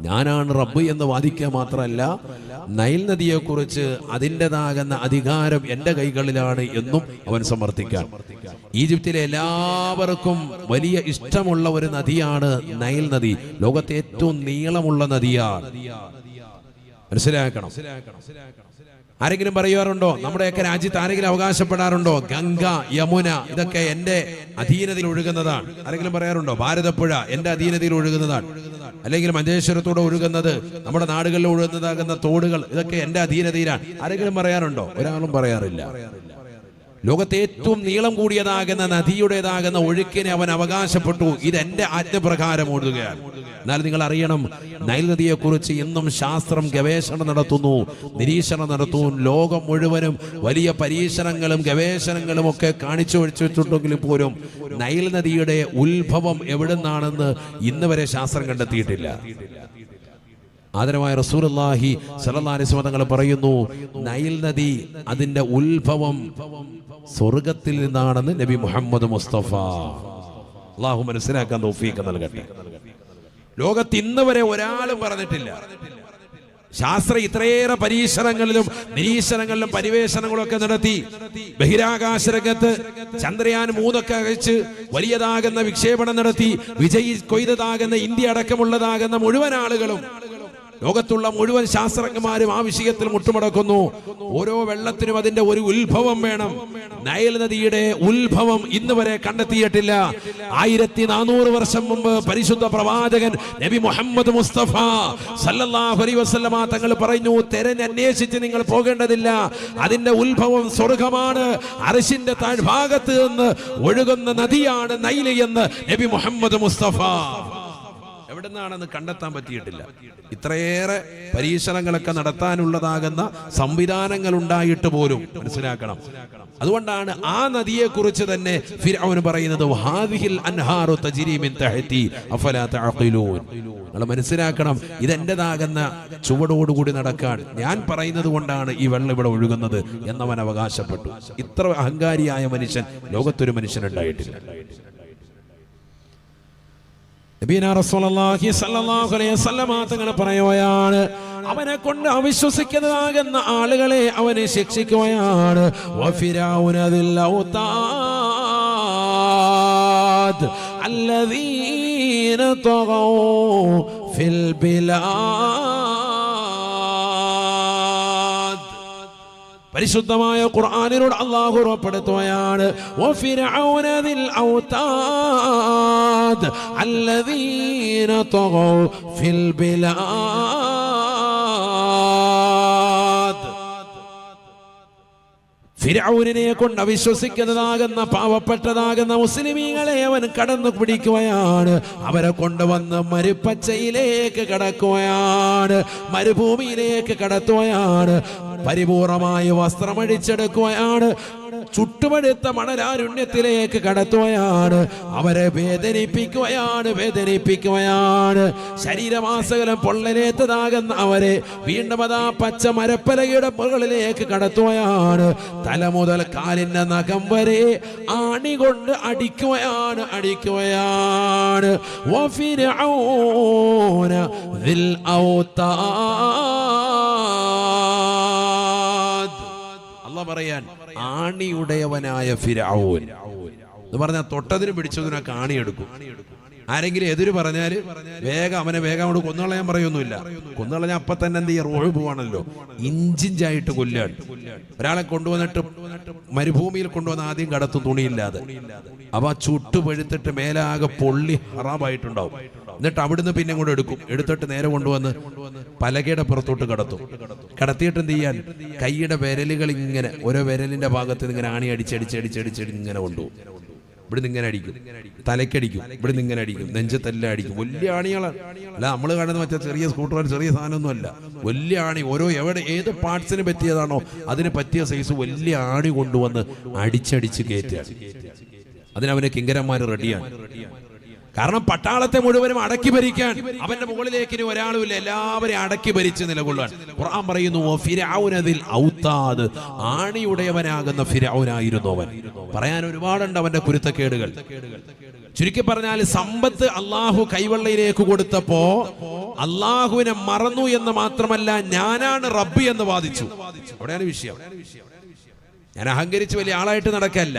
ഞാനാണ് റബ്ബ് എന്ന് വാദിക്കുക മാത്രമല്ല, നൈൽ നദിയെ കുറിച്ച് അതിൻ്റെതാകുന്ന അധികാരം എന്റെ കൈകളിലാണ് എന്നും അവൻ സമർത്ഥിക്കാൻ. ഈജിപ്തിലെ എല്ലാവർക്കും വലിയ ഇഷ്ടമുള്ള ഒരു നദിയാണ് നൈൽ നദി. ലോകത്തെ ഏറ്റവും നീളമുള്ള നദിയാണ്. മനസ്സിലാക്കണം. ആരെങ്കിലും പറയാറുണ്ടോ? നമ്മുടെയൊക്കെ രാജ്യത്ത് ആരെങ്കിലും അവകാശപ്പെടാറുണ്ടോ ഗംഗ, യമുന ഇതൊക്കെ എന്റെ അധീനതയിൽ ഒഴുകുന്നതാണ്? ആരെങ്കിലും പറയാറുണ്ടോ? ഭാരതപ്പുഴ എന്റെ അധീനതയിൽ ഒഴുകുന്നതാണ്, അല്ലെങ്കിൽ മഞ്ചേശ്വരത്തൂടെ ഒഴുകുന്നത്, നമ്മുടെ നാടുകളിൽ ഒഴുകുന്നതാകുന്ന തോടുകൾ ഇതൊക്കെ എന്റെ അധീനതയിലാണ്? ആരെങ്കിലും പറയാറുണ്ടോ? ഒരാളും പറയാറില്ല. ലോകത്തെ ഏറ്റവും നീളം കൂടിയതാകുന്ന നദിയുടേതാകുന്ന ഒഴുക്കിനെ അവൻ അവകാശപ്പെട്ടു, ഇതെന്റെ ആജ്ഞപ്രകാരം ഓടുകയാണ്. എന്നാൽ നിങ്ങൾ അറിയണം, നൈൽ നദിയെക്കുറിച്ച് ഇന്നും ശാസ്ത്രം ഗവേഷണം നടത്തുന്നു, നിരീക്ഷണം നടത്തുന്നു. ലോകം മുഴുവനും വലിയ പരീക്ഷണങ്ങളും ഗവേഷണങ്ങളും ഒക്കെ കാണിച്ചു വെച്ചിട്ടുണ്ടെങ്കിലും പോലും നൈൽ നദിയുടെ ഉത്ഭവം എവിടുന്നാണെന്ന് ഇന്ന് വരെ ശാസ്ത്രം കണ്ടെത്തിയിട്ടില്ല. ആദരവായ റസൂലുള്ളാഹി സ്വല്ലല്ലാഹു അലൈഹി വസല്ലം തങ്ങൾ പറയുന്നു, നൈൽ നദി അതിന്റെ ഉത്ഭവം സ്വർഗത്തിൽ നിന്നാണെന്ന് നബി മുഹമ്മദ് മുസ്തഫ. അല്ലാഹു മനസ്സിലാക്കാൻ തൗഫീഖ് നൽകട്ടെ. ലോകത്ത് ഇന്ന് വരെ ഒരാളും പറഞ്ഞിട്ടില്ല. ശാസ്ത്രം ഇത്രയേറെ പരീക്ഷണങ്ങളിലും നിരീക്ഷണങ്ങളിലും പരിവേഷണങ്ങളും ഒക്കെ നടത്തി ബഹിരാകാശ രംഗത്ത് ചന്ദ്രയാൻ 3 ഒക്കെ അയച്ച് വലിയതാകുന്ന വിക്ഷേപണം നടത്തി കൊയ്തതാകുന്ന ഇന്ത്യ അടക്കമുള്ളതാകുന്ന മുഴുവൻ ആളുകളും, ലോകത്തുള്ള മുഴുവൻ ശാസ്ത്രജ്ഞന്മാരും ആ വിഷയത്തിൽ മുട്ടുമടക്കുന്നു. ഓരോ വെള്ളത്തിനും അതിന്റെ ഒരു ഉത്ഭവം വേണം. നൈൽ നദിയുടെ ഉത്ഭവം ഇന്ന് വരെ കണ്ടെത്തിയിട്ടില്ല. 1400 വർഷം മുമ്പ് പരിശുദ്ധ പ്രവാചകൻ നബി മുഹമ്മദ് മുസ്തഫ സല്ലല്ലാഹു അലൈഹി വസല്ലമ തങ്ങൾ പറഞ്ഞു, തെരഞ്ഞന്വേഷിച്ച് നിങ്ങൾ പോകേണ്ടതില്ല, അതിന്റെ ഉത്ഭവം സ്വർഗമാണ്, അർശിന്റെ താഴ്ഭാഗത്ത് നിന്ന് ഒഴുകുന്ന നദിയാണ് നൈൽ എന്ന് നബി മുഹമ്മദ് മുസ്തഫ. എവിടുന്നാണെന്ന് കണ്ടെത്താൻ പറ്റിയിട്ടില്ല. ഇത്രയേറെ പരീക്ഷണങ്ങളൊക്കെ നടത്താനുള്ളതാകുന്ന സംവിധാനങ്ങൾ ഉണ്ടായിട്ട് പോലും മനസ്സിലാക്കണം. അതുകൊണ്ടാണ് ആ നദിയെ കുറിച്ച് തന്നെ ഫിർഔൻ പറയുന്നത്, ഹാദിഹിൽ അൻഹാറു തജ്രി മിൻ തഹ്തി അഫലാ തഅഖിലൂൻ. നിങ്ങൾ മനസ്സിലാക്കണം, ഇതെന്റേതാകുന്ന ചുവടോടുകൂടി നടക്കാൻ ഞാൻ പറയുന്നത് കൊണ്ടാണ് ഈ വെള്ളം ഇവിടെ ഒഴുകുന്നത് എന്നവൻ അവകാശപ്പെട്ടു. ഇത്ര അഹങ്കാരിയായ മനുഷ്യൻ ലോകത്തൊരു മനുഷ്യനുണ്ടായിട്ടില്ല. നബിയനാ റസൂലുള്ളാഹി സ്വല്ലല്ലാഹു അലൈഹി വസല്ലം തങ്ങൾ പറയുകയാണ്, അവനെ കൊണ്ട് അവിശ്വസിക്കുന്നതാകുന്ന ആളുകളെ അവനെ ശിക്ഷിക്കുകയാണ്. വഫിറഔന ദിൽ ഔതാദ് അല്ലദീന തഗൗ ഫിൽ ബിലാദ്. പരിശുദ്ധമായ ഖുർആനിലൂടെ അല്ലാഹു ഉറപ്പെടുത്തുകയാണ്, വഫിറഔന ദിൽ ഔതാദ് അല്ലദീന തഗൗ ഫിൽ ബിലാദ്. ഫിർഔനിനെ കൊണ്ട് അവിശ്വസിക്കുന്നതാകുന്ന പാവപ്പെട്ടതാകുന്ന മുസ്ലിമീങ്ങളെ അവൻ കടന്നു പിടിക്കുകയാണ്. അവരെ കൊണ്ടുവന്ന് മരുപ്പച്ചയിലേക്ക് കടക്കുകയാണ്, മരുഭൂമിയിലേക്ക് കടത്തുകയാണ്, പരിപൂർണമായി വസ്ത്രമഴിച്ചെടുക്കുകയാണ്, ചുട്ടുപഴുത്ത മണലാരുണ്യത്തിലേക്ക് കടത്തുകയാണ്. അവരെ വേദനിപ്പിക്കുകയാണ്. ശരീരമാസകലം പൊള്ളലേറ്റതാകുന്ന അവരെ വീണ്ടും അതാ പച്ച മരപ്പലകയുടെ മുകളിലേക്ക് കടത്തുകയാണ്. തല മുതൽ കാലിന്റെ നഖം വരെ ആണി കൊണ്ട് അടിക്കുകയാണ്. വഫിർഔന ദിൽ ഔതാദ്. അല്ലാഹു പറയാൻ, ആണിയുടയവനായ ഫിർഔൻ എന്ന് പറഞ്ഞാൽ തൊട്ടതിന് പിടിച്ചതിനൊക്കെ ആണിയെടുക്കും. ആരെങ്കിലും എതിര് പറഞ്ഞാല് വേഗം അങ്ങോട്ട് കൊന്നുകളയാൻ പറയൊന്നുമില്ല. കൊന്നുകളഞ്ഞാൽ അപ്പൊ തന്നെ എന്ത് ചെയ്യുക, റോഹ് പോവാണല്ലോ, ഇഞ്ചിഞ്ചായിട്ട് കൊല്ലാണ്. ഒരാളെ കൊണ്ടുവന്നിട്ട് മരുഭൂമിയിൽ കൊണ്ടുവന്ന് ആദ്യം കടത്തും തുണിയില്ലാതെ. അപ്പൊ ആ ചുട്ടുപഴുത്തിട്ട് മേലാകെ പൊള്ളി ഹറാമായിട്ടുണ്ടാവും. എന്നിട്ട് അവിടുന്ന് പിന്നെ കൂടെ എടുത്തിട്ട് നേരെ കൊണ്ടുവന്ന് പലകയുടെ പുറത്തോട്ട് കടത്തിയിട്ട് എന്ത് ചെയ്യാൻ, കൈയുടെ വിരലുകൾ ഇങ്ങനെ ഓരോ വിരലിന്റെ ഭാഗത്ത് ഇങ്ങനെ ആണി അടിച്ചടിച്ചടിച്ചടിച്ചടി ഇങ്ങനെ കൊണ്ടുപോകും. ഇവിടുന്ന് ഇങ്ങനെ അടിക്കും, തലക്കടിക്കും, ഇവിടുന്ന് ഇങ്ങനെ അടിക്കും, നെഞ്ചത്തെല്ലാം അടിക്കും. വലിയ ആണികളാണ്. അല്ല നമ്മൾ കാണുന്ന മറ്റേ ചെറിയ സ്കൂട്ടർ, ചെറിയ സാധനമൊന്നും അല്ല, വലിയ ആണി. ഓരോ ഏത് പാർട്സിന് പറ്റിയതാണോ അതിന് പറ്റിയ സൈസ് വലിയ ആണി കൊണ്ടുവന്ന് അടിച്ചടിച്ച് കയറ്റുകയാണ്. അതിനവനെ കിങ്കരന്മാര് റെഡിയാണ്. കാരണം പട്ടാളത്തെ മുഴുവനും അടക്കി ഭരിക്കാൻ അവന്റെ മുകളിലേക്ക് ഇനി ഒരാളുമില്ല, എല്ലാവരെയും അടക്കി ഭരിച്ച് നിലകൊള്ളാൻ. ഖുർആൻ പറയുന്നു, ഫിർഔനദിൽ ഔതാദ്, ആണിയുടയവനാകുന്ന ഫിർഔനായിരുന്നു അവൻ. പറയാൻ ഒരുപാടുണ്ട് അവന്റെ കുരുത്തക്കേടുകൾ. ചുരുക്കി പറഞ്ഞാൽ, സമ്പത്ത് അള്ളാഹു കൈവെള്ളയിലേക്ക് കൊടുത്തപ്പോ അള്ളാഹുവിനെ മറന്നു എന്ന് മാത്രമല്ല, ഞാനാണ് റബ്ബ് എന്ന് വാദിച്ചു. അവിടെയാണ് വിഷയം. ഞാൻ അഹങ്കരിച്ച് വലിയ ആളായിട്ട് നടക്കല്ല.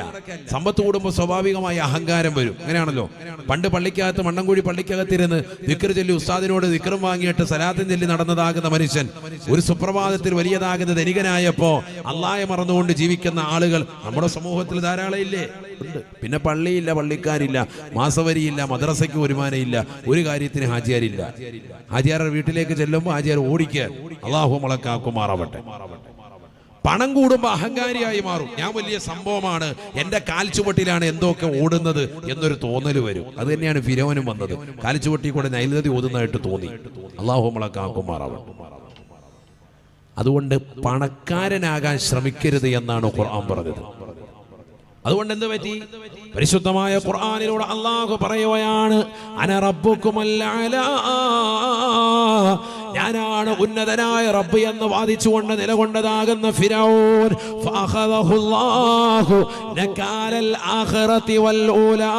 സമ്പത്ത് കൂടുമ്പോൾ സ്വാഭാവികമായി അഹങ്കാരം വരും. അങ്ങനെയാണല്ലോ. പണ്ട് പള്ളിക്കകത്ത്, മണ്ണൻകുഴി പള്ളിക്കകത്തിരുന്ന് ദിക്ർ ചൊല്ലി ഉസ്താദിനോട് ദിക്റും വാങ്ങിയിട്ട് സലാത്തും ചൊല്ലി നടന്നതാകുന്ന മനുഷ്യൻ ഒരു സുപ്രഭാതത്തിൽ വലിയതാകുന്ന ധനികനായപ്പോ അള്ളാഹയെ മറന്നുകൊണ്ട് ജീവിക്കുന്ന ആളുകൾ നമ്മുടെ സമൂഹത്തിൽ ധാരാളം ഇല്ലേ? ഉണ്ട്. പിന്നെ പള്ളിയില്ല, പള്ളിക്കാരില്ല, മാസവരിയില്ല, മദ്രസയ്ക്ക് വരുമാനമില്ല, ഒരു കാര്യത്തിന് ഹാജിയാരില്ല. ഹാജിയാരുടെ വീട്ടിലേക്ക് ചെല്ലുമ്പോൾ ഹാജിയാർ ഓടിക്കാൻ. അള്ളാഹു മുളക്കാക്കുമാറാവട്ടെ. പണം കൂടുമ്പോൾ അഹങ്കാരിയായി മാറും. ഞാൻ വലിയ സംഭവമാണ്, എന്റെ കാൽച്ചുവട്ടിലാണ് എന്തൊക്കെ ഓടുന്നത് എന്നൊരു തോന്നൽ വരും. അത് തന്നെയാണ് ഫിരൗനും വന്നത്. കാൽച്ചുവട്ടി കൂടെ നൈൽ നദി ഓടുന്നതായിട്ട് തോന്നി. അല്ലാഹു നമ്മളെ കാക്കുമാറാവട്ടെ. അതുകൊണ്ട് പണക്കാരനാകാൻ ശ്രമിക്കരുത് എന്നാണ് ഖുർആൻ പറഞ്ഞത്. അതുകൊണ്ട് എന്ത് പറ്റി? പരിശുദ്ധമായ ഖുർആനിലൂടെ അല്ലാഹു പറയുകയാണ്, അന റബ്ബുക്കുമൽ അഅ്ലാ, ഞാനാണ് ഉന്നതനായ റബ്ബ് എന്ന് വാദിച്ചുകൊണ്ട് നിലകൊണ്ടതാകുന്ന ഫിരൗൻ, ഫഅഖദഹുല്ലാഹു നകാലൽ ആഖിറതി വൽ ഊലാ,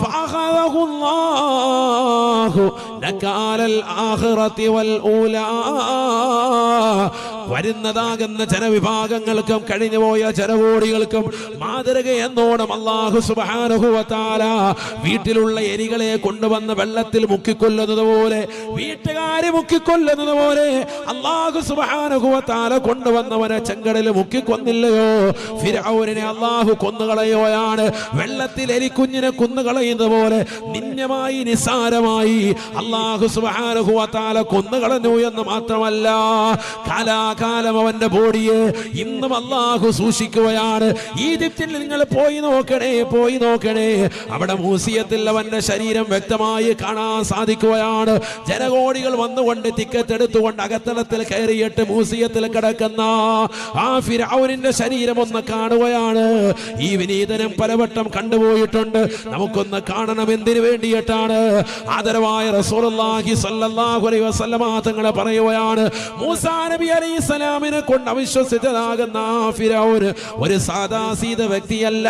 ഫഅഖദഹുല്ലാഹു നകാലൽ ആഖിറതി വൽ ഊലാ. വരുന്നതാകുന്ന ജനവിഭാഗങ്ങൾക്കും കഴിഞ്ഞുപോയ ജനകോടികൾക്കും മാതൃക എന്നോണം അല്ലാഹു സുബ്ഹാനഹു വ തആല വീട്ടിലുള്ള എലികളെ കൊണ്ടുവന്ന് വെള്ളത്തിൽ മുക്കിക്കൊല്ലുന്നത് പോലെ, വീട്ടുകാരെ മുക്കിക്കൊല്ലുന്നത് പോലെ അല്ലാഹു സുബ്ഹാനഹു വ തആല കൊണ്ടുവന്നവനെ ചെങ്കടലിൽ മുക്കിക്കൊന്നില്ലയോ? ഫിർഔനെ അല്ലാഹു കൊന്നുകളയുകയാണ്. വെള്ളത്തിൽ എലിക്കുഞ്ഞിനെ കൊന്നുകളയുന്നത് പോലെ നിന്യമായി നിസാരമായി അല്ലാഹു സുബ്ഹാനഹു വ തആല കൊന്നുകളഞ്ഞു എന്ന് മാത്രമല്ല, കാലം അവന്റെ ബോഡിയെ ഇന്നും അല്ലാഹു സൂക്ഷിക്കുകയാണ്. ഈജിപ്തിൽ നിങ്ങൾ പോയി നോക്കണേ, അവിടെ മ്യൂസിയത്തിൽ അവന്റെ ശരീരം വ്യക്തമായി കാണാൻ സാധിക്കുകയാണ്. ജനകോടികൾ വന്നുകൊണ്ട് ടിക്കറ്റ് എടുത്തുകൊണ്ട് അകത്തളത്തിൽ കയറിയിട്ട് മ്യൂസിയത്തിൽ കിടക്കുന്ന ആ ഫിർഔനിന്റെ ശരീരം ഒന്ന് കാണുകയാണ്. ഈ വിനീതനം പലവട്ടം കണ്ടുപോയിട്ടുണ്ട്. നമുക്കൊന്ന് കാണണം. എന്തിനു വേണ്ടിയിട്ടാണ്? ആദരവായ റസൂലുള്ളാഹി സ്വല്ലല്ലാഹു അലൈഹി വസല്ലമ തങ്ങളെ പറയുകയാണ്, മൂസാ നബി അലൈഹിസ്സലാമിനെ കൊണ്ട് അവിശ്വസിച്ചതാകുന്ന ഫിർഔൻ ഒരു സാദാസീത വ്യക്തിയല്ല,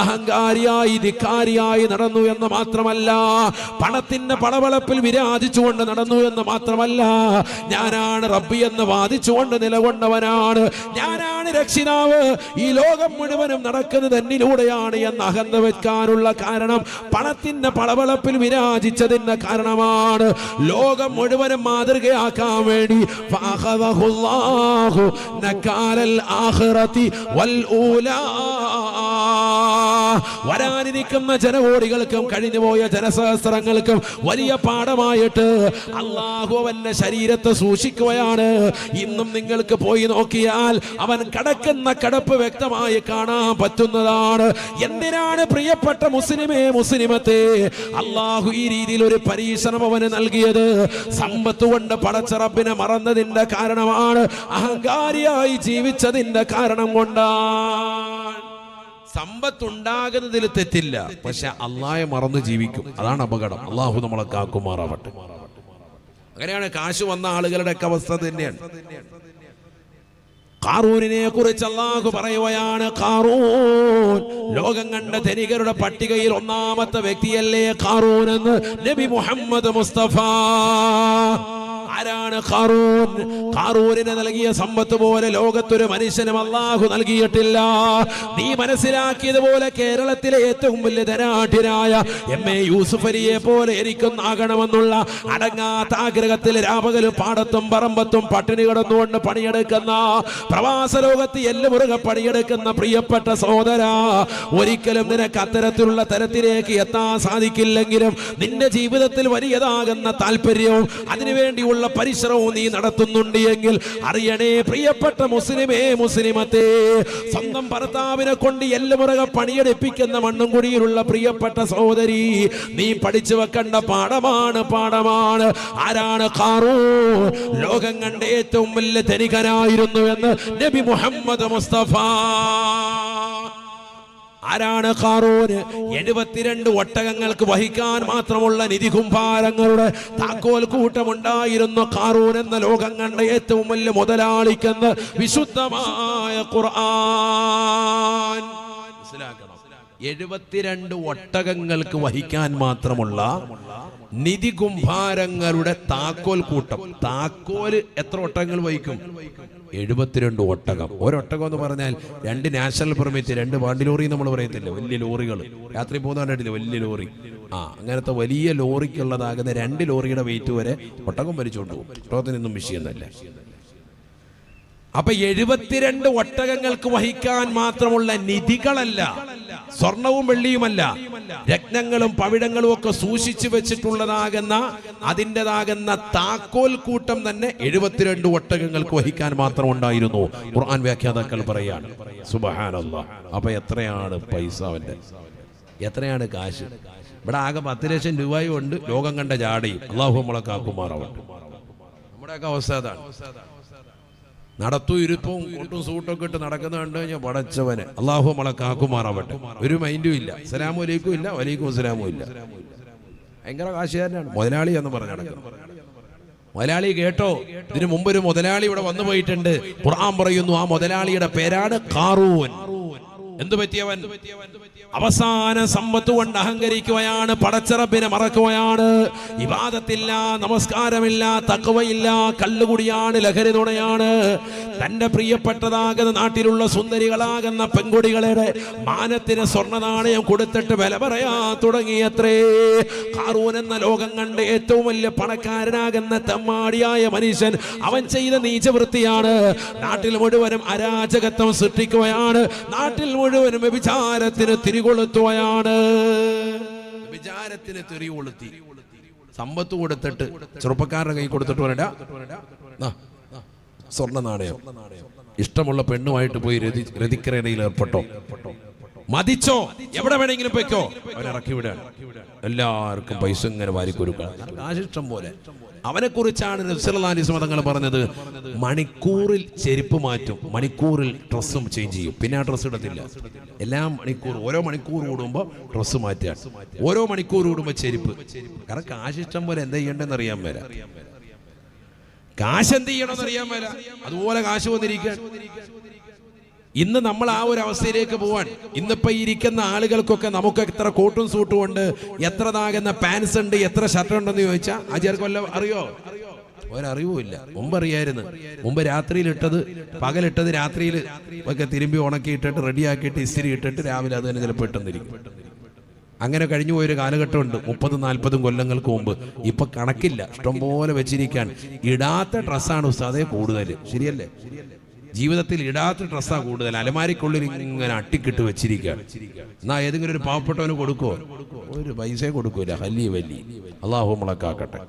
അഹങ്കാരിയായി ധിക്കാരിയായി നടന്നു എന്ന് മാത്രമല്ല, പണത്തിന്റെ പളവളപ്പിൽ വിരാജിച്ചുകൊണ്ട് നടന്നു എന്ന് മാത്രമല്ല, ഞാനാണ് റബ്ബി എന്ന് വാദിച്ചുകൊണ്ട് നിലകൊണ്ടവനാണ്, ഞാനാണ് രക്ഷിതാവ്, ഈ ലോകം മുഴുവനും നടക്കുന്നത് എന്നിലൂടെയാണ് എന്ന് അഹന്ത വെക്കാനുള്ള കാരണം പണത്തിന്റെ പളവളപ്പിൽ വിരാജിച്ചതിന്റെ കാരണമാണ്. ലോകം മുഴുവനും മാതൃകയാക്കാൻ വേണ്ടി ഫഅഖദഹുല്ലാഹു നകാലൽ ആഖിറതി വൽ ഊലാ. വരാനിരിക്കുന്ന ജനകോടികൾക്കും കഴിഞ്ഞുപോയ ജനസഹസ്രങ്ങൾക്കും വലിയ പാഠമായിട്ട് അല്ലാഹു അവന്റെ ശരീരത്തെ സൂക്ഷിക്കുകയാണ്. ഇന്നും നിങ്ങൾക്ക് പോയി നോക്കിയാൽ അവൻ കിടക്കുന്ന കിടപ്പ് വ്യക്തമായി കാണാൻ പറ്റുന്നതാണ്. എന്തിനാണ് പ്രിയപ്പെട്ട മുസ്ലിമത്തെ അല്ലാഹു ഈ രീതിയിൽ ഒരു പരീക്ഷണം അവന് നൽകിയത്? സമ്പത്ത് കൊണ്ട് പടച്ച റബ്ബിനെ മറന്നതിന്റെ കാരണമാണ്, അഹങ്കാരിയായി ജീവിച്ചതിന്റെ കാരണം കൊണ്ടാണ്. സമ്പത്തുണ്ടാകുന്നതിൽ തെറ്റില്ല, പക്ഷെ അല്ലാഹയെ മറന്നു ജീവിക്കും, അതാണ് അപകടം. അല്ലാഹു നമ്മളെ കാക്കുമാറാവട്ടെ. അങ്ങനെയാണ് കാശ് വന്ന ആളുകളുടെ ഒക്കെ അവസ്ഥ തന്നെയാണ്. ഖാറൂനിനെ കുറിച്ച് അല്ലാഹു പറയുകയാണ്, ഖാറൂൻ ലോകം കണ്ട ധനികരുടെ പട്ടികയിൽ ഒന്നാമത്തെ വ്യക്തിയല്ലേ ഖാറൂൻ എന്ന് നബി മുഹമ്മദ് മുസ്തഫ. ആരാണ് ഖാറൂൻ? ഖാറൂനിന് നൽകിയ സമ്പത്ത് പോലെ ലോകത്തൊരു മനുഷ്യനും അല്ലാഹു നൽകിയിട്ടില്ല. നീ മനസ്സിലാക്കിയതുപോലെ കേരളത്തിലെ ഏറ്റവും വലിയ ധനാഢ്യനായ എം.എ. യൂസുഫ് അലിയെ പോലെ എനിക്കൊന്നാകണമെന്നുള്ള അടങ്ങാത്ത ആഗ്രഹത്തിൽ രാപകലും പാടത്തും പറമ്പത്തും പട്ടിണി കിടന്നുകൊണ്ട് പണിയെടുക്കുന്ന, പ്രവാസ ലോകത്ത് എല്ലുമുറുകെ പണിയെടുക്കുന്ന പ്രിയപ്പെട്ട സഹോദര, ഒരിക്കലും നിനക്ക് അത്തരത്തിലുള്ള തരത്തിലേക്ക് എത്താൻ സാധിക്കില്ലെങ്കിലും നിന്റെ ജീവിതത്തിൽ വലിയതാകുന്ന താല്പര്യവും അതിനുവേണ്ടിയുള്ള പരിശ്രമവും നീ നടത്തുന്നുണ്ട് എങ്കിൽ അറിയണേ പ്രിയപ്പെട്ട മുസ്ലിമത്തെ, സ്വന്തം ഭർത്താവിനെ കൊണ്ട് എല്ലുമുറകെ പണിയെടുപ്പിക്കുന്ന മണ്ണുംകുടിയിലുള്ള പ്രിയപ്പെട്ട സഹോദരി, നീ പഠിച്ചു വെക്കേണ്ട പാഠമാണ്. ആരാണ് ഖാറൂൻ? ലോകം കണ്ട ഏറ്റവും വലിയ ധനികനായിരുന്നു എന്ന് നബി മുഹമ്മദ് മുസ്തഫ. ആരാണ് ഖാറൂന്? 72 ഒട്ടകങ്ങൾക്ക് വഹിക്കാൻ മാത്രമുള്ള നിധി കുംഭാരങ്ങളുടെ താക്കോൽ കൂട്ടമുണ്ടായിരുന്നു ഖാറൂൻ എന്ന ലോകം കണ്ട ഏറ്റവും വലിയ മുതലാളിക്കെന്ന് വിശുദ്ധമായ ഖുർആൻ. മനസ്സിലാക്കണം, 72 ഒട്ടകങ്ങൾക്ക് വഹിക്കാൻ മാത്രമുള്ള നിധി കുംഭാരങ്ങളുടെ താക്കോൽ കൂട്ടം. താക്കോല് എത്ര ഒട്ടകങ്ങൾ വഹിക്കും? 72 ഒട്ടകം. ഒരൊട്ടകം എന്ന് പറഞ്ഞാൽ 2 നാഷണൽ പെർമിറ്റ്, 2 വണ്ടി ലോറി നമ്മൾ പറയത്തില്ല, വലിയ ലോറികൾ രാത്രി പോകുന്ന കണ്ടിട്ടില്ല, വലിയ ലോറി. അങ്ങനത്തെ വലിയ ലോറിക്കുള്ളതാകുന്ന 2 ലോറിയുടെ വെയിറ്റ് വരെ ഒട്ടകം വലിച്ചുകൊണ്ട് പോകും. ഒട്ടകത്തിനൊന്നും വിഷയമൊന്നുമല്ല. അപ്പൊ 72 ഒട്ടകങ്ങൾക്ക് വഹിക്കാൻ മാത്രമുള്ള നിധികളല്ല, സ്വർണവും വെള്ളിയുമല്ല, രത്നങ്ങളും പവിഴങ്ങളും ഒക്കെ സൂക്ഷിച്ചു വെച്ചിട്ടുള്ളതാകുന്ന അതിൻ്റെതാകുന്ന താക്കോൽ കൂട്ടം തന്നെ 72 ഒട്ടകങ്ങൾക്ക് വഹിക്കാൻ മാത്രം ഉണ്ടായിരുന്നു. ഖുർആൻ വ്യാഖ്യാതാക്കൾ പറയാണ്. സുബ്ഹാനല്ലാഹ്. അപ്പൊ എത്രയാണ് പൈസ അവന്റെ, എത്രയാണ് കാശ്? ഇവിടെ ആകെ 10 ലക്ഷം രൂപയും ഉണ്ട്, ലോകം കണ്ട ജാടയും. അല്ലാഹു നമ്മളെ കാക്കുമാറാവട്ടെ. നമ്മുടെയൊക്കെ അവസ്ഥ അതാണ്. നടത്തും ഇരുപ്പും കൂട്ടും സൂട്ടൊക്കെ ഇട്ട് നടക്കുന്ന കണ്ടു കഴിഞ്ഞാൽ പടച്ചവനെ അല്ലാഹു നമ്മളെ കാക്കുമാറാവട്ടെ. ഒരു മൈൻഡും ഇല്ല, അസ്സലാമു അലൈക്കും ഇല്ല, വലൈക്കും അസ്സലാമും ഇല്ല. ഭയങ്കര കാശുകാരനാണ് മുതലാളി എന്ന് പറഞ്ഞ് നടക്കുന്നത്. മുതലാളി കേട്ടോ, ഇതിനു മുമ്പ് ഒരു മുതലാളി ഇവിടെ വന്നു പോയിട്ടുണ്ട്. ഖുർആൻ പറയുന്നു ആ മുതലാളിയുടെ പേരാണ് ഖാറൂൻ. എന്തു പറ്റിയവൻ? അവസാന സമ്പത്ത് കൊണ്ട് അഹങ്കരിക്കുകയാണ്, പടച്ചറബിനെ മറക്കുകയാണ്, ഇബാദത്തില്ല, നമസ്കാരമില്ല, തഖ്വയില്ല, കള്ളുകുടിയാണ്, ലഹരി നുണയാണ്. തന്റെ പ്രിയപ്പെട്ടതാകുന്ന നാട്ടിലുള്ള സുന്ദരികളാകുന്ന പെൺകുടികളുടെ മാനത്തിന് സ്വർണ്ണ നാണയം കൊടുത്തിട്ട് വില പറയാ തുടങ്ങിയത്രേ. ഖാറൂൻ എന്ന ലോകം കണ്ട് ഏറ്റവും വലിയ പണക്കാരനാകുന്ന തെമ്മാടിയായ മനുഷ്യൻ അവൻ ചെയ്ത നീചവൃത്തിയാണ്. നാട്ടിൽ മുഴുവനും അരാജകത്വം സൃഷ്ടിക്കുകയാണ്, നാട്ടിൽ മുഴുവനും വ്യഭിചാരത്തിന് തിരികൊളുത്തുകയാണ്. വിചാരത്തിന് തിരികൊളുത്തി സമ്പത്ത് കൊടുത്തിട്ട് ചെറുപ്പക്കാരുടെ കൈ കൊടുത്തിട്ട് വരടാ സ്വർണ്ണ നാണയം, ഇഷ്ടമുള്ള പെണ്ണുമായിട്ട് പോയി രതിക്രേണയിൽ ഏർപ്പെട്ടോ, മതിച്ചോ, എവിടെ വേണമെങ്കിലും പോയിക്കോ, അവനിറക്കി വിടാണ്. എല്ലാവർക്കും പൈസ ഇങ്ങനെ വാരിക്കൊടുക്കുക, ആശിഷ്ടം പോലെ. അവനെ കുറിച്ചാണ് നബി സല്ലല്ലാഹു അലൈഹി വസല്ലം തങ്ങൾ പറഞ്ഞത്, മണിക്കൂറിൽ ചെരുപ്പ് മാറ്റും, മണിക്കൂറിൽ ഡ്രസ്സും ചേഞ്ച് ചെയ്യും, പിന്നെ ആ ഡ്രസ്സ് ഇടത്തില്ല. എല്ലാ മണിക്കൂർ, ഓരോ മണിക്കൂർ കൂടുമ്പോൾ ഡ്രസ്സ് മാറ്റുക, ഓരോ മണിക്കൂർ കൂടുമ്പോൾ ചെരുപ്പ്. കാരണം കാശിഷ്ടം പോലെ എന്താ ചെയ്യേണ്ടതെന്ന് അറിയാൻ മേല, കാശ് എന്ത് ചെയ്യണമെന്ന് അറിയാൻ മേല, അതുപോലെ കാശ് വന്നിരിക്കാൻ. ഇന്ന് നമ്മൾ ആ ഒരു അവസ്ഥയിലേക്ക് പോവാൻ. ഇന്നിപ്പോ ഇരിക്കുന്ന ആളുകൾക്കൊക്കെ നമുക്ക് എത്ര കോട്ടും സൂട്ടും ഉണ്ട്, എത്രതാകുന്ന പാൻസ് ഉണ്ട്, എത്ര ഷർട്ട് ഉണ്ടെന്ന് ചോദിച്ചാൽ ആചാർക്ക് വല്ല അറിയോ? ഒരറിവുമില്ല. മുമ്പ് അറിയായിരുന്നു. മുമ്പ് രാത്രിയിൽ ഇട്ടത് പകലിട്ടത് രാത്രിയിൽ ഒക്കെ തിരുമ്പി ഉണക്കി ഇട്ടിട്ട് റെഡിയാക്കിയിട്ട് ഇസ്തിരി ഇട്ടിട്ട് രാവിലെ അത് തന്നെ ചിലപ്പോൾ ഇട്ടെന്നിരിക്കും. അങ്ങനെ കഴിഞ്ഞു പോയൊരു കാലഘട്ടമുണ്ട് 30-40 കൊല്ലങ്ങൾക്ക് മുമ്പ്. ഇപ്പൊ കണക്കില്ല, ഇഷ്ടംപോലെ വെച്ചിരിക്കാൻ. ഇടാത്ത ഡ്രസ്സാണ് ഉസ്താദേ കൂടുതൽ. ശരിയല്ലേ? ജീവിതത്തിൽ ഇടാത്ത ഡ്രസ്സാ കൂടുതൽ. അലമാരിക്കുള്ളിൽ ഇങ്ങനെ അട്ടിക്കിട്ട് വെച്ചിരിക്കുക. എന്നാ ഏതെങ്കിലും ഒരു പാവപ്പെട്ടവന് കൊടുക്കുവോ? ഒരു പൈസ കൊടുക്കൂല. ഹല്ലി വല്ലി. അല്ലാഹു നമ്മളെ കാക്കട്ടെ.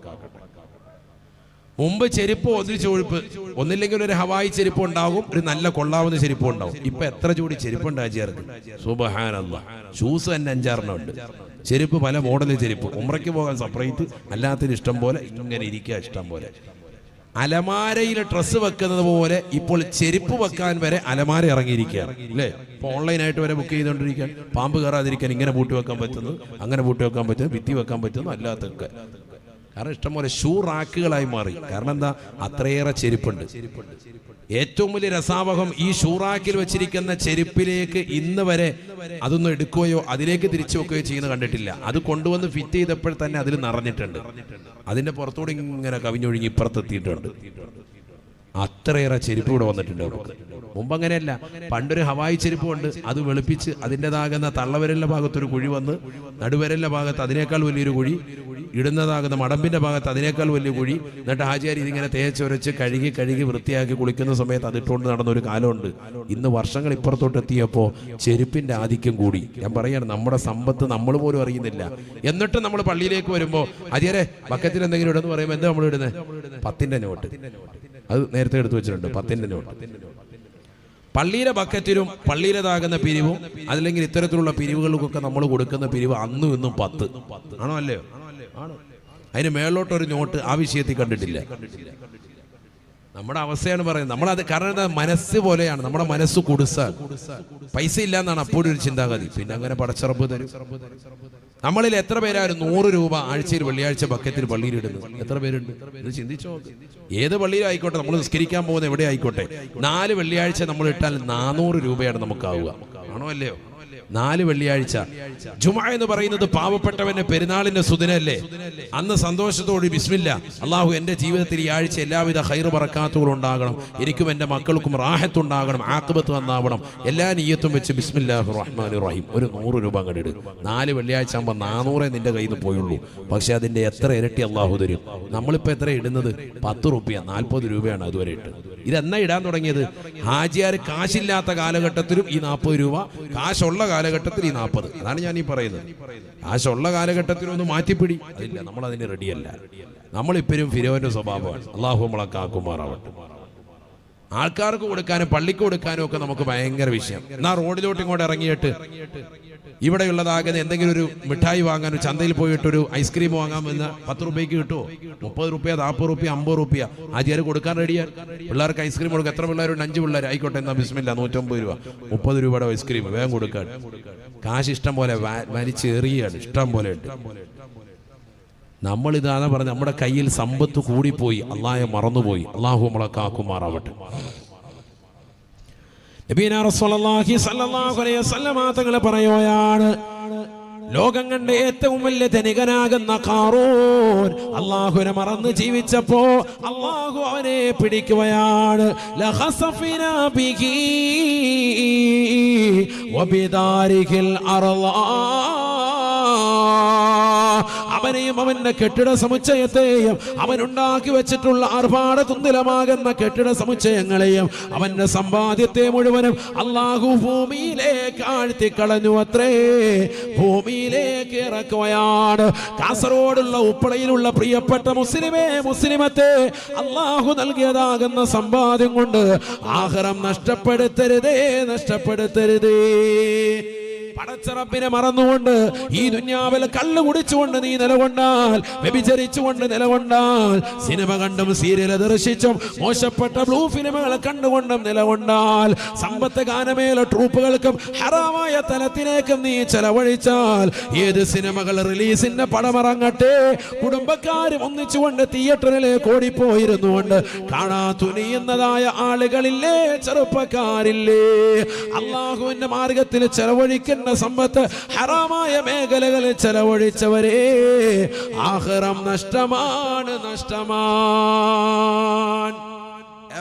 മുമ്പ് ചെരുപ്പ് ഒന്നിച്ച് ഒഴുപ്പ്, ഒന്നില്ലെങ്കിൽ ഒരു ഹവായി ചെരുപ്പ് ഉണ്ടാകും, ഒരു നല്ല കൊള്ളാവുന്ന ചെരുപ്പ് ഉണ്ടാവും. ഇപ്പൊ എത്ര ജോഡി ചെരുപ്പുണ്ട് ആചാർക്ക്? സുബ്ഹാനല്ലാഹ്. ഷൂസ് തന്നെ 5-6 ഉണ്ട്. ചെരുപ്പ് പല മോഡൽ ചെരുപ്പ്. ഉംറയ്ക്ക് പോകാൻ സെപ്പറേറ്റ്, അല്ലാത്തൊരു ഇഷ്ടം പോലെ ഇങ്ങനെ ഇരിക്കുക ഇഷ്ടം പോലെ. അലമാരയിൽ ഡ്രസ്സ് വെക്കുന്നത് പോലെ ഇപ്പോൾ ചെരുപ്പ് വെക്കാൻ വരെ അലമാര ഇറങ്ങിയിരിക്കുകയാണ് അല്ലേ? ഇപ്പൊ ഓൺലൈനായിട്ട് വരെ ബുക്ക് ചെയ്തുകൊണ്ടിരിക്കാൻ. പാമ്പ് കയറാതിരിക്കാൻ ഇങ്ങനെ പൂട്ടി വെക്കാൻ പറ്റുന്നു, അങ്ങനെ പൂട്ടി വെക്കാൻ പറ്റുന്നു, ഭിത്തി വെക്കാൻ പറ്റുന്നു, അല്ലാത്തൊക്കെ. കാരണം ഇഷ്ടംപോലെ ഷൂ റാക്കുകളായി മാറി. കാരണം എന്താ? അത്രയേറെ ചെരുപ്പുണ്ട്. ഏറ്റവും വലിയ രസാവഹം, ഈ ഷൂറാക്കിൽ വെച്ചിരിക്കുന്ന ചെരുപ്പിലേക്ക് ഇന്ന് വരെ അതൊന്നും എടുക്കുകയോ അതിലേക്ക് തിരിച്ചു വെക്കുകയോ ചെയ്യുന്ന കണ്ടിട്ടില്ല. അത് കൊണ്ടുവന്ന് ഫിറ്റ് ചെയ്തപ്പോൾ തന്നെ അതിൽ നിറഞ്ഞിട്ടുണ്ട്. അതിന്റെ പുറത്തോടെ ഇങ്ങനെ കവിഞ്ഞൊഴുങ്ങി ഇപ്പുറത്തെത്തിയിട്ടുണ്ട്. അത്രയേറെ ചെരുപ്പ് ഇവിടെ വന്നിട്ടുണ്ട് അവർക്ക്. മുമ്പ് അങ്ങനെയല്ല. പണ്ടൊരു ഹവായി ചെരുപ്പ് കൊണ്ട് അത് വെളുപ്പിച്ച് അതിൻ്റെതാകുന്ന തള്ളവിരലിന്റെ ഭാഗത്തൊരു കുഴി വന്ന്, നടുവിരലിന്റെ ഭാഗത്ത് അതിനേക്കാൾ വലിയൊരു കുഴി, ഇടുന്നതാകുന്ന മടമ്പിന്റെ ഭാഗത്ത് അതിനേക്കാൾ വലിയ കുഴി. എന്നിട്ട് ആചാരി ഇതിങ്ങനെ തേച്ചൊരച്ച് കഴുകി വൃത്തിയാക്കി കുളിക്കുന്ന സമയത്ത് അതിട്ടുകൊണ്ട് നടന്നൊരു കാലമുണ്ട്. ഇന്ന് വർഷങ്ങൾ ഇപ്പുറത്തോട്ട് എത്തിയപ്പോൾ ചെരുപ്പിന്റെ ആധിക്യം കൂടി. ഞാൻ പറയാണ്, നമ്മുടെ സമ്പത്ത് നമ്മൾ പോലും അറിയുന്നില്ല. എന്നിട്ട് നമ്മൾ പള്ളിയിലേക്ക് വരുമ്പോൾ ആചാരെ ബക്കറ്റിൽ എന്തെങ്കിലും ഇടുന്ന് പറയുമ്പോൾ എന്താ നമ്മൾ ഇടുന്നത്? 10ന്റെ നോട്ട്. അത് നേരത്തെ എടുത്തു വെച്ചിട്ടുണ്ട്, 10ന്റെ നോട്ട്. പള്ളിയിലെ ബക്കറ്റിലും പള്ളിയിലേതാകുന്ന പിരിവും അതല്ലെങ്കിൽ ഇത്തരത്തിലുള്ള പിരിവുകൾക്കൊക്കെ നമ്മൾ കൊടുക്കുന്ന പിരിവ് അന്നും ഇന്നും 10 ആണോ അല്ലയോ? ആണ്. അതിന് മേളിലോട്ടൊരു നോട്ട് ആ വിഷയത്തിൽ കണ്ടിട്ടില്ല. നമ്മുടെ അവസ്ഥയാണ് പറയുന്നത്. നമ്മളത് കാരണം എന്താ? മനസ്സ് പോലെയാണ്. നമ്മുടെ മനസ്സ് കുടുസാണ്. പൈസ ഇല്ല എന്നാണ് അപ്പോഴും ഒരു ചിന്താഗതി. പിന്നെ അങ്ങനെ പടച്ചറബ് തരും. നമ്മളിൽ എത്ര പേരാണ് 100 രൂപ ആഴ്ചയിൽ വെള്ളിയാഴ്ച ബക്കറ്റിൽ പള്ളിയിൽ ഇടുന്നത്? എത്ര പേരുണ്ട്? ഇത് ചിന്തിച്ചോ. ഏത് പള്ളിയിലായിക്കോട്ടെ, നമ്മൾ നിസ്കരിക്കാൻ പോകുന്ന എവിടെ ആയിക്കോട്ടെ, 4 വെള്ളിയാഴ്ച നമ്മൾ ഇട്ടാൽ 400 രൂപയാണ് നമുക്കാവുക. ആണോ അല്ലയോ? 4 വെള്ളിയാഴ്ച. ജുമുഅ എന്ന് പറയുന്നത് പാവപ്പെട്ടവന്റെ പെരുന്നാളിന്റെ സുദിനല്ലേ? അന്ന് സന്തോഷത്തോടെ ബിസ്മില്ല, അള്ളാഹു എന്റെ ജീവിതത്തിൽ ഈ ആഴ്ച എല്ലാവിധ ഖൈർ ബറക്കാത്തുകളും ഉണ്ടാകണം, എനിക്കും എന്റെ മക്കൾക്കും റാഹത്ത് ഉണ്ടാകണം, ആഖിബത്ത് നന്നാവണം, എല്ലാ നിയ്യത്തും വെച്ച് ബിസ്മില്ലാഹിർ റഹ്മാനിർ റഹീം ഒരു 100 രൂപ അങ്ങോട്ട് ഇടും. 4 വെള്ളിയാഴ്ച ആകുമ്പോൾ 400 നിന്റെ കയ്യിൽ നിന്ന് പോയുള്ളൂ. പക്ഷെ അതിന്റെ എത്ര ഇരട്ടി അള്ളാഹു തരും. നമ്മളിപ്പോ എത്ര ഇടുന്നത്? 10 രൂപ, 40 രൂപയാണ് അതുവരെ ഇട്ടത്. ഇതെന്നാ ഇടാൻ തുടങ്ങിയത്? ഹാജിയാർ കാശില്ലാത്ത കാലഘട്ടത്തിലും ഈ 40 രൂപ, കാശുള്ള കാലഘട്ടത്തിൽ ഈ 40. അതാണ് ഞാൻ ഈ പറയുന്നത്. കാശുള്ള കാലഘട്ടത്തിലൊന്ന് മാറ്റിപ്പിടി, അതില്ല, നമ്മൾ അതിന് റെഡിയല്ല. നമ്മളിപ്പോഴും ഫിരോന്റെ സ്വഭാവമാണ്. അള്ളാഹു നമ്മളെ കാക്കുമാറാവട്ടെ. ആൾക്കാർക്ക് കൊടുക്കാനും പള്ളിക്ക് കൊടുക്കാനും ഒക്കെ നമുക്ക് ഭയങ്കര വിഷയം. എന്നാ റോഡിലോട്ട് ഇങ്ങോട്ട് ഇറങ്ങിയിട്ട് ഇവിടെയുള്ളതാകുന്ന എന്തെങ്കിലും ഒരു മിഠായി വാങ്ങാനും ചന്തയിൽ പോയിട്ടൊരു ഐസ്ക്രീം വാങ്ങാമെന്ന് 10 രൂപയ്ക്ക് കിട്ടുമോ? 30 രൂപ, 40 രൂപ, 50 രൂപ ആദ്യം കൊടുക്കാൻ റെഡിയാണ്. പിള്ളേർക്ക് ഐസ്ക്രീം കൊടുക്കുക. എത്ര പിള്ളേരുണ്ട്? 5 പിള്ളേർ. ആയിക്കോട്ടെ, എന്നാ ബിസ്മില്ല, 150 രൂപ, 30 രൂപയുടെ ഐസ്ക്രീം വേഗം കൊടുക്കാൻ. കാശ് ഇഷ്ടം പോലെ വലിച്ചെറിയാണ്, ഇഷ്ടം പോലെ ഉണ്ട്. നമ്മളിതാണ് പറഞ്ഞ നമ്മുടെ കയ്യിൽ സമ്പത്ത് കൂടിപ്പോയി, അള്ളാഹെ മറന്നുപോയി. അള്ളാഹു നമ്മളെ കാക്കുമാറാവട്ടെ. നബിയനാ റസൂലുള്ളാഹി സ്വല്ലല്ലാഹു അലൈഹി വസല്ലം തങ്ങൾ പറയുകയാണ്, ലോകം കണ്ട ഏറ്റവും വലിയ ധനികനാകുന്ന ഖാറൂൻ അള്ളാഹുവിനെ മറന്ന് ജീവിച്ചപ്പോ അള്ളാഹു അവനെ പിടിക്കുകയാണ്. ലഖസഫിനാ ബിഹി വബിദാരിഹിൽ അർളാ. അവനെയും അവന്റെ കെട്ടിട സമുച്ചയത്തെയും അവനുണ്ടാക്കി വെച്ചിട്ടുള്ള ആർഭാട തുന്തിലമാകുന്ന കെട്ടിട സമുച്ചയങ്ങളെയും അവന്റെ സമ്പാദ്യത്തെ മുഴുവനും അള്ളാഹു ഭൂമിയിലേക്ക് ആഴ്ത്തിക്കളഞ്ഞു അത്രേ, ഭൂമിയിലേക്ക് ഇറക്കുകയാണ്. കാസർഗോഡുള്ള ഉപ്പളയിലുള്ള പ്രിയപ്പെട്ട മുസ്ലിമത്തെ അള്ളാഹു നൽകിയതാകുന്ന സമ്പാദ്യം കൊണ്ട് ആഖിറം നഷ്ടപ്പെടുത്തരുതേ, നഷ്ടപ്പെടുത്തരുതേ. പടച്ചറപ്പിനെ മറന്നുകൊണ്ട് ഈ ദുനിയാവിൽ കള്ളു കുടിച്ചുകൊണ്ട് നീ നിലകൊണ്ടാൽ, വ്യഭിചരിച്ചുകൊണ്ട് നിലകൊണ്ടാൽ, സിനിമ കണ്ടും സീരിയൽ ദർശിച്ചും മോശപ്പെട്ട ബ്ലൂ ഫിലിമുകൾ കണ്ടുകൊണ്ടും നിലകൊണ്ടാൽ, സമ്പത്ത് ഗാനമേല ട്രൂപ്പുകൾക്കും ഹറാമായ തലത്തിലേക്കും നീ ചെലവഴിച്ചാൽ, ഏത് സിനിമകൾ റിലീസിന്റെ പടമിറങ്ങട്ടെ കുടുംബക്കാരും ഒന്നിച്ചുകൊണ്ട് തിയേറ്ററിലേക്ക് ഓടിപ്പോയിരുന്നുകൊണ്ട് കാണാൻ തുനിയുന്നതായ ആളുകളില്ലേ, ചെറുപ്പക്കാരില്ലേ? അള്ളാഹുവിന്റെ മാർഗത്തിൽ ചെലവഴിക്കുന്ന സമ്പത്ത് ഹറാമായ മേഖലകളിൽ ചെലവഴിച്ചവരെ ആഖിറം നഷ്ടമാണ്, നഷ്ടമാണ്.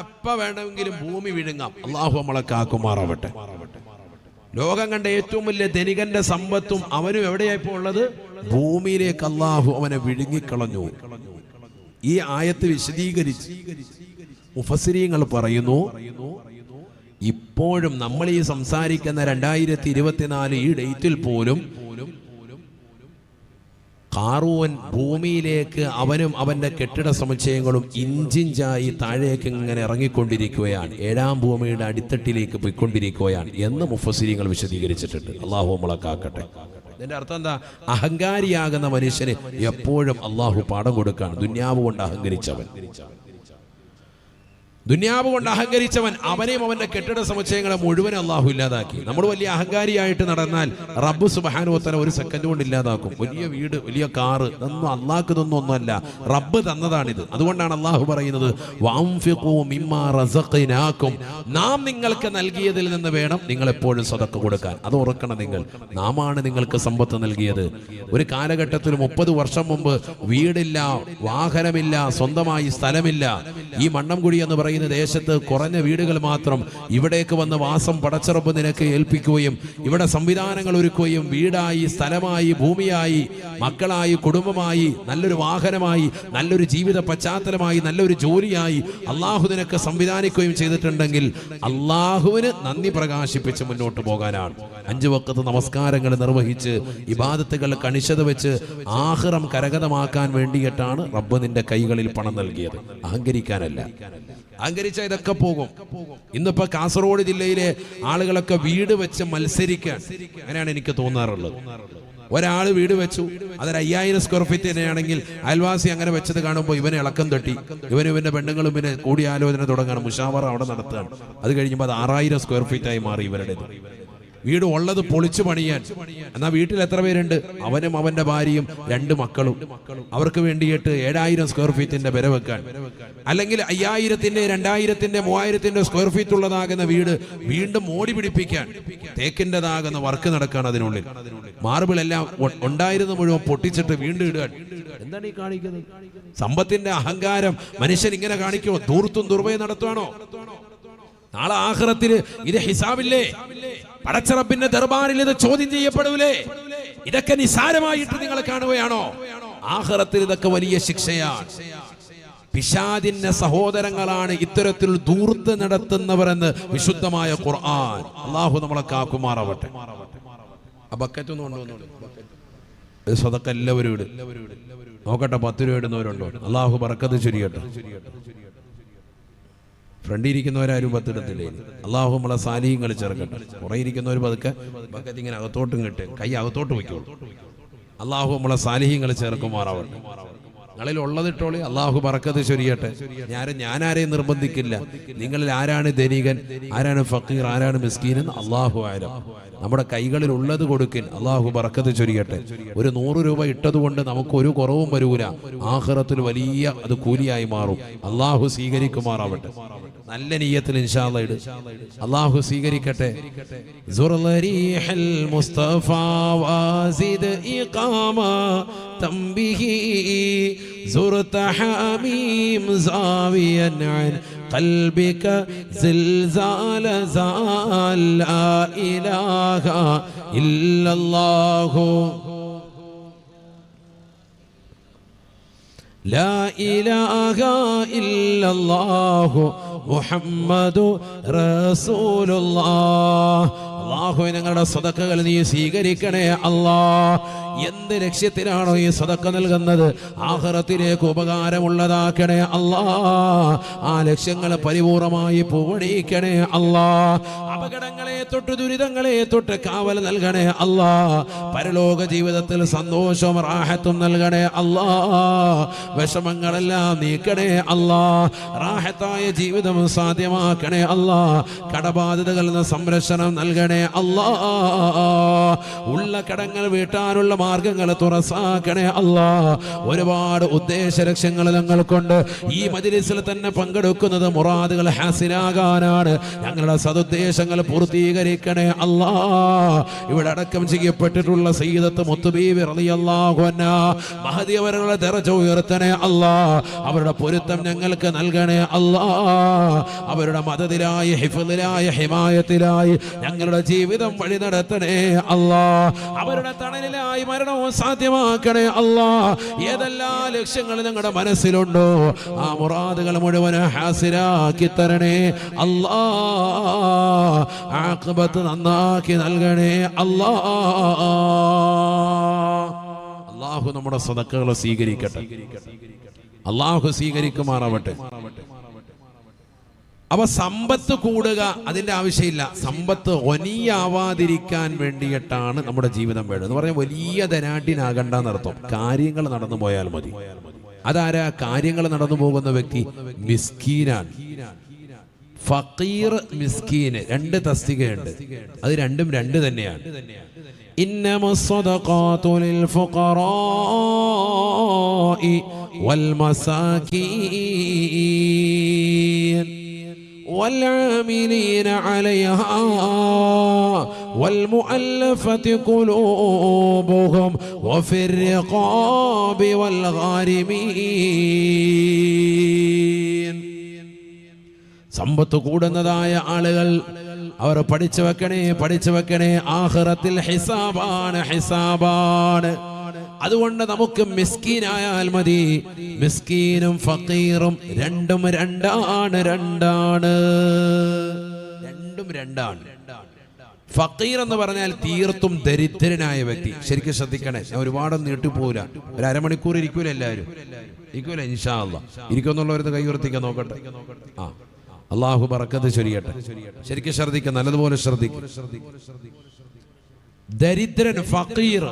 എപ്പ വേണമെങ്കിലും ഭൂമി വിഴുങ്ങാം. അള്ളാഹു നമ്മളെ കാക്കുമാറാവട്ടെ. ലോകം കണ്ട ഏറ്റവും വലിയ ധനികന്റെ സമ്പത്തും അവനും എവിടെയായിപ്പോ ഉള്ളത്? ഭൂമിയിലേക്ക് അള്ളാഹു അവനെ വിഴുങ്ങിക്കളഞ്ഞു. ഈ ആയത്ത് വിശദീകരിച്ച് മുഫസ്സിരീങ്ങൾ പറയുന്നു, ഇപ്പോഴും നമ്മൾ ഈ സംസാരിക്കുന്ന 2024 ഈ ഡേറ്റിൽ പോലും ഖാറൂൻ ഭൂമിയിലേക്ക് അവനും അവന്റെ കെട്ടിട സമുച്ചയങ്ങളും ഇഞ്ചിഞ്ചായി താഴേക്ക് ഇങ്ങനെ ഇറങ്ങിക്കൊണ്ടിരിക്കുകയാണ്, 7ാം ഭൂമിയുടെ അടിത്തട്ടിലേക്ക് പോയിക്കൊണ്ടിരിക്കുകയാണ് എന്ന് മുഫസ്സിരീങ്ങൾ വിശദീകരിച്ചിട്ടുണ്ട്. അള്ളാഹു നമ്മളെ കാക്കട്ടെ. ഇതിന്റെ അർത്ഥം എന്താ? അഹങ്കാരിയാകുന്ന മനുഷ്യന് എപ്പോഴും അള്ളാഹു പാഠം കൊടുക്കുകയാണ്. ദുന്യാവ് കൊണ്ട് അഹങ്കരിച്ചവൻ, ദുന്യാവ് കൊണ്ട് അഹങ്കരിച്ചവൻ, അവനെയും അവന്റെ കെട്ടിട സമുച്ചയങ്ങളെ മുഴുവൻ അള്ളാഹു ഇല്ലാതാക്കി. നമ്മൾ വലിയ അഹങ്കാരിയായിട്ട് നടന്നാൽ റബ്ബ് സുബ്ഹാനഹു വ തആല ഒരു സെക്കൻഡ് കൊണ്ട് ഇല്ലാതാക്കും. വലിയ വീട്, വലിയ കാറ്, ഇതൊന്നും അള്ളാഹ്ക്ക് ഒന്നുമല്ല, റബ്ബ് തന്നതാണിത്. അതുകൊണ്ടാണ് അള്ളാഹു പറയുന്നത്, വഅൻഫിഖൂ മിമ്മാ റസഖ്നാകും, നാം നിങ്ങൾക്ക് നൽകിയതിൽ നിന്ന് വേണം നിങ്ങൾ എപ്പോഴും സദഖ കൊടുക്കാൻ. അത് ഓർക്കണം നിങ്ങൾ. നാമാണ് നിങ്ങൾക്ക് സമ്പത്ത് നൽകിയത്. ഒരു കാലഘട്ടത്തിൽ 30 വർഷം മുമ്പ് വീടില്ല, വാഹനമില്ല, സ്വന്തമായി സ്ഥലമില്ല. ഈ മണ്ണംകുഴി എന്ന് പറയുന്ന ദേശത്ത് കുറഞ്ഞ വീടുകൾ മാത്രം. ഇവിടേക്ക് വന്ന് വാസം പടച്ചറബ് നിനക്ക് ഏൽപ്പിക്കുകയും ഇവിടെ സംവിധാനങ്ങൾ ഒരുക്കുകയും വീടായി, സ്ഥലമായി, ഭൂമിയായി, മക്കളായി, കുടുംബമായി, നല്ലൊരു വാഹനമായി, നല്ലൊരു ജീവിത പശ്ചാത്തലമായി, നല്ലൊരു ജോലിയായി അള്ളാഹു നിനക്ക് സംവിധാനിക്കുകയും ചെയ്തിട്ടുണ്ടെങ്കിൽ അള്ളാഹുവിന് നന്ദി പ്രകാശിപ്പിച്ച് മുന്നോട്ട് പോകാനാണ്. 5 വഖത്ത് നമസ്കാരങ്ങൾ നിർവഹിച്ച് ഇബാദത്തുകൾ കണിശത വെച്ച് ആഖിറം കരഗതമാക്കാൻ വേണ്ടിയിട്ടാണ് റബ്ബ് നിന്റെ കൈകളിൽ പണം നൽകിയത്, അഹങ്കരിക്കാനല്ല. അഹങ്കരിച്ച ഇതൊക്കെ പോകും. ഇന്നിപ്പോ കാസർഗോഡ് ജില്ലയിലെ ആളുകളൊക്കെ വീട് വെച്ച് മത്സരിക്കാൻ, അങ്ങനെയാണ് എനിക്ക് തോന്നാറുള്ളത്. ഒരാൾ വീട് വെച്ചു, അതൊരു 5000 സ്ക്വയർ ഫീറ്റ് തന്നെയാണെങ്കിൽ അയൽവാസി അങ്ങനെ വെച്ചത് കാണുമ്പോൾ ഇവനെ ഇളക്കം തട്ടി, ഇവന്റെ പെണ്ണുങ്ങളും പിന്നെ കൂടിയാലോചന തുടങ്ങണം, മുഷാവറ അവിടെ നടത്തുകയാണ്. അത് കഴിഞ്ഞപ്പോൾ അത് 6000 സ്ക്വയർ ഫീറ്റായി മാറി ഇവരുടെ വീട്. ഉള്ളത് പൊളിച്ചു പണിയാൻ. എന്നാ വീട്ടിൽ എത്ര പേരുണ്ട്? അവനും അവന്റെ ഭാര്യയും 2 മക്കളും. അവർക്ക് വേണ്ടിയിട്ട് 7000 സ്ക്വയർ ഫീറ്റിന്റെ വില വെക്കാൻ, അല്ലെങ്കിൽ 5000-ന്റെ 2000-ന്റെ 3000-ന്റെ സ്ക്വയർ ഫീറ്റ് ഉള്ളതാകുന്ന വീട് വീണ്ടും മോടി പിടിപ്പിക്കാൻ തേക്കിൻ്റെതാകുന്ന വർക്ക് നടക്കുകയാണ്. അതിനുള്ളിൽ മാർബിൾ എല്ലാം ഉണ്ടായിരുന്ന മുഴുവൻ പൊട്ടിച്ചിട്ട് വീണ്ടും ഇടുക. എന്താണ് ഈ കാണിക്കുന്നത്? സമ്പത്തിന്റെ അഹങ്കാരം മനുഷ്യൻ ഇങ്ങനെ കാണിക്കുമോ? ധൂർത്തും ദുർവ്വയും നടത്തുവാണോ? നാളെ ആഖിറത്തിൽ ഇത് ഹിസാബില്ലേ? പടച്ചറബിന്റെ ദർബാറിൽ ഇത് ചോദ്യം ചെയ്യപ്പെടൂലേ? ഇതൊക്കെ നിസാരമായിട്ട് നിങ്ങൾ കാണുകയാണോ? ആഖിറത്തിൽ ഇതൊക്കെ വലിയ ശിക്ഷയാണ്. പിശാചിന്റെ സഹോദരങ്ങളാണ് ഇത്തരത്തിൽ ദൂർത്ത് നടത്തുന്നവർ എന്ന് വിശുദ്ധമായ ഖുർആൻ. അല്ലാഹു നമ്മളെ കാക്കുമാറാവട്ടെ. ആ ബക്കറ്റ് ഒന്ന് കൊണ്ടുവന്നു സദക്ക എല്ലാവരും ഇടും. നോക്കട്ടെ 10 രൂപ ഇടുന്നവരുണ്ടോ? അല്ലാഹു ബറക്കത്ത് ചൊരിയട്ടെ. ഫ്രണ്ടിൽ ഇരിക്കുന്നവരാരും 10 ഇടത്തില്ലേ? അല്ലാഹു നമ്മളെ സാലിഹ്യങ്ങൾ ചേർക്കട്ടെ. കുറെ ഇരിക്കുന്നവർ പതുക്കെ ബക്കറ്റ് ഇങ്ങനെ അകത്തോട്ടും കിട്ടെ, കൈ അകത്തോട്ട് വയ്ക്കുള്ളൂ. അല്ലാഹു നമ്മളെ സാലിഹ്യങ്ങൾ ചേർക്കുമാറാവട്ടെ. നിങ്ങളിൽ ഉള്ളതിട്ടോളി. അല്ലാഹു ബറക്കത്ത് ചൊരിയട്ടെ. ഞാനാരെയും നിർബന്ധിക്കില്ല. നിങ്ങളിൽ ആരാണ് ധനികൻ, ആരാണ് ഫക്കീർ, ആരാണ് മിസ്കീൻ എന്ന് അല്ലാഹു ആലം. നമ്മുടെ കൈകളിൽ ഉള്ളത് കൊടുക്കിൻ. അല്ലാഹു ബറക്കത്ത് ചൊരിയട്ടെ. ഒരു 100 രൂപ ഇട്ടതുകൊണ്ട് നമുക്ക് ഒരു കുറവും വരൂല. ആഖിറത്തിൽ വലിയ അത് കൂലിയായി മാറും. അല്ലാഹു സ്വീകരിക്കുമാറാവട്ടെ. നല്ല നിയ്യത്തിൽ ഇൻഷാ അല്ലാഹ് ഇട്. അല്ലാഹു സ്വീകരിക്കട്ടെ. സുർലരീഹൽ മുസ്തഫ വാസിദ് ഇഖാമ തംബിഹി സുർത ഹമീം സാവിയൻ അൻ قلبك زلزال زال لا إله إلا الله لا إله إلا الله محمد رسول الله. അല്ലാഹു ഞങ്ങളുടെ സദഖകൾ നീ സ്വീകരിക്കണേ അല്ലാഹ്. എന്ത് ലക്ഷ്യത്തിലാണോ ഈ സദഖ നൽകുന്നത്, ആഖിറത്തിലേക്ക് ഉപകാരമുള്ളതാക്കണേ അല്ലാഹ്. ആ ലക്ഷ്യങ്ങൾ പരിപൂർണമായി പൂവണിക്കണേ അല്ലാഹ്. അപകടങ്ങളെ തൊട്ട് ദുരിതങ്ങളെ തൊട്ട് കാവൽ നൽകണേ അല്ലാഹ്. പരലോക ജീവിതത്തിൽ സന്തോഷവും റാഹത്തും നൽകണേ അല്ലാഹ്. വിഷമങ്ങളെല്ലാം നീക്കണേ അല്ലാഹ്. റാഹത്തായ ജീവിതം സാധ്യമാക്കണേ അല്ലാഹ്. കടബാധ്യതകളിൽ നിന്ന് സംരക്ഷണം നൽകണേ അല്ലാഹ്. ഉള്ള കടങ്ങൾ വീട്ടാനുള്ള മാർഗങ്ങൾ തുറസാക്കണേ അല്ലാഹ്. ഒരുപാട് ഉദ്ദേശ ലക്ഷ്യങ്ങൾ ഞങ്ങൾക്കുണ്ട്. ഈ മജ്‌ലിസിൽ തന്നെ പങ്കെടുക്കുന്നത് മുറാദുകൾ ഹാസിലാകാനാണ്. ഞങ്ങളുടെ സദുദ്ദേശങ്ങൾ പൂർത്തീകരിക്കണേ അല്ലാഹ്. ഇവിടെ അടക്കം ചെയ്യപ്പെട്ടിട്ടുള്ള സയ്യിദത്ത് മുത്തുബീബി റളിയല്ലാഹു അൻഹാ മഹദി അവരുടെ ദറജ ഉയർത്തണേ അല്ലാഹ്. അവരുടെ പൊരുത്തം ഞങ്ങൾക്ക് നൽകണേ അല്ലാഹ്. അവരുടെ മദദിലായി ഹിഫ്ളിലായി ഹിമായത്തിലായി ഞങ്ങളുടെ ജീവിതം വഴി നടത്തണേ അല്ലാഹ്. അവരുടെ തണലിലായി മരണവും സാധ്യമാക്കണേ അല്ലാഹ്. ഏതെല്ലാം ലക്ഷ്യങ്ങൾ ഞങ്ങളുടെ മനസ്സിലുണ്ടോ ആ മുറാദുകൾ മുഴുവൻ ഹാസിലാക്കി തരണേ അല്ലാഹ്. ആഖിബത്ത് നന്നാക്കി നൽകണേ അല്ലാഹ്. അല്ലാഹു നമ്മുടെ സദഖകൾ സ്വീകരിക്കട്ടെ. അല്ലാഹു സ്വീകരിക്കുമാറാവട്ടെ. അപ്പൊ സമ്പത്ത് കൂടുക അതിന്റെ ആവശ്യമില്ല. സമ്പത്ത് ഒനിയാവാതിരിക്കാൻ വേണ്ടിയിട്ടാണ് നമ്മുടെ ജീവിതം വേണ്ടത് എന്ന് പറഞ്ഞാൽ വലിയ ധനാഢ്യനാകണ്ടെന്നർത്ഥം. കാര്യങ്ങൾ നടന്നു പോയാൽ മതി. അതാരാ കാര്യങ്ങൾ നടന്നു പോകുന്ന വ്യക്തി? മിസ്കീനാണ്. ഫഖീർ മിസ്കീന് 2 തസ്തികയുണ്ട്. അത് രണ്ടും 2 തന്നെയാണ്. ഇന്നമസ് സദഖാതു ലിൽ ഫുഖറാഇ വൽ മസാകീൻ والعاملين عليها والمؤلفة قلوبهم وفي الرقاب والغارمين. സമ്പത്ത് കൂടുന്നതായ ആളുകൾ അവർ പഠിച്ചു വെക്കണേ. ആഖിറത്തിൽ ഹിസാബാണ്. അതുകൊണ്ട് നമുക്ക് മിസ്കീനായാൽ മതി. മിസ്കീനും ഫഖീറും രണ്ടും രണ്ടാണ്. ഫഖീർ എന്ന് പറഞ്ഞാൽ തീർത്തും ദരിദ്രനായ വ്യക്തി. ശരിക്കും ശ്രദ്ധിക്കണേ. ഞാൻ ഒരുപാടൊന്നും നീട്ടിപ്പോവില്ല. ഒരു അരമണിക്കൂർ ഇരിക്കൂല. എല്ലാവരും ഇരിക്കൂല ഇൻഷാ അല്ലാഹ്. ഇരിക്കുന്നുള്ളവരത് കൈ ഉയർത്തിക്കാൻ നോക്കട്ടെ. അല്ലാഹു ബറക്കത്ത് ചൊരിയട്ടെ. ശരിക്കും ശ്രദ്ധിക്കുക, നല്ലതുപോലെ ശ്രദ്ധിക്കുക. ദരിദ്രൻ ഫഖീർ,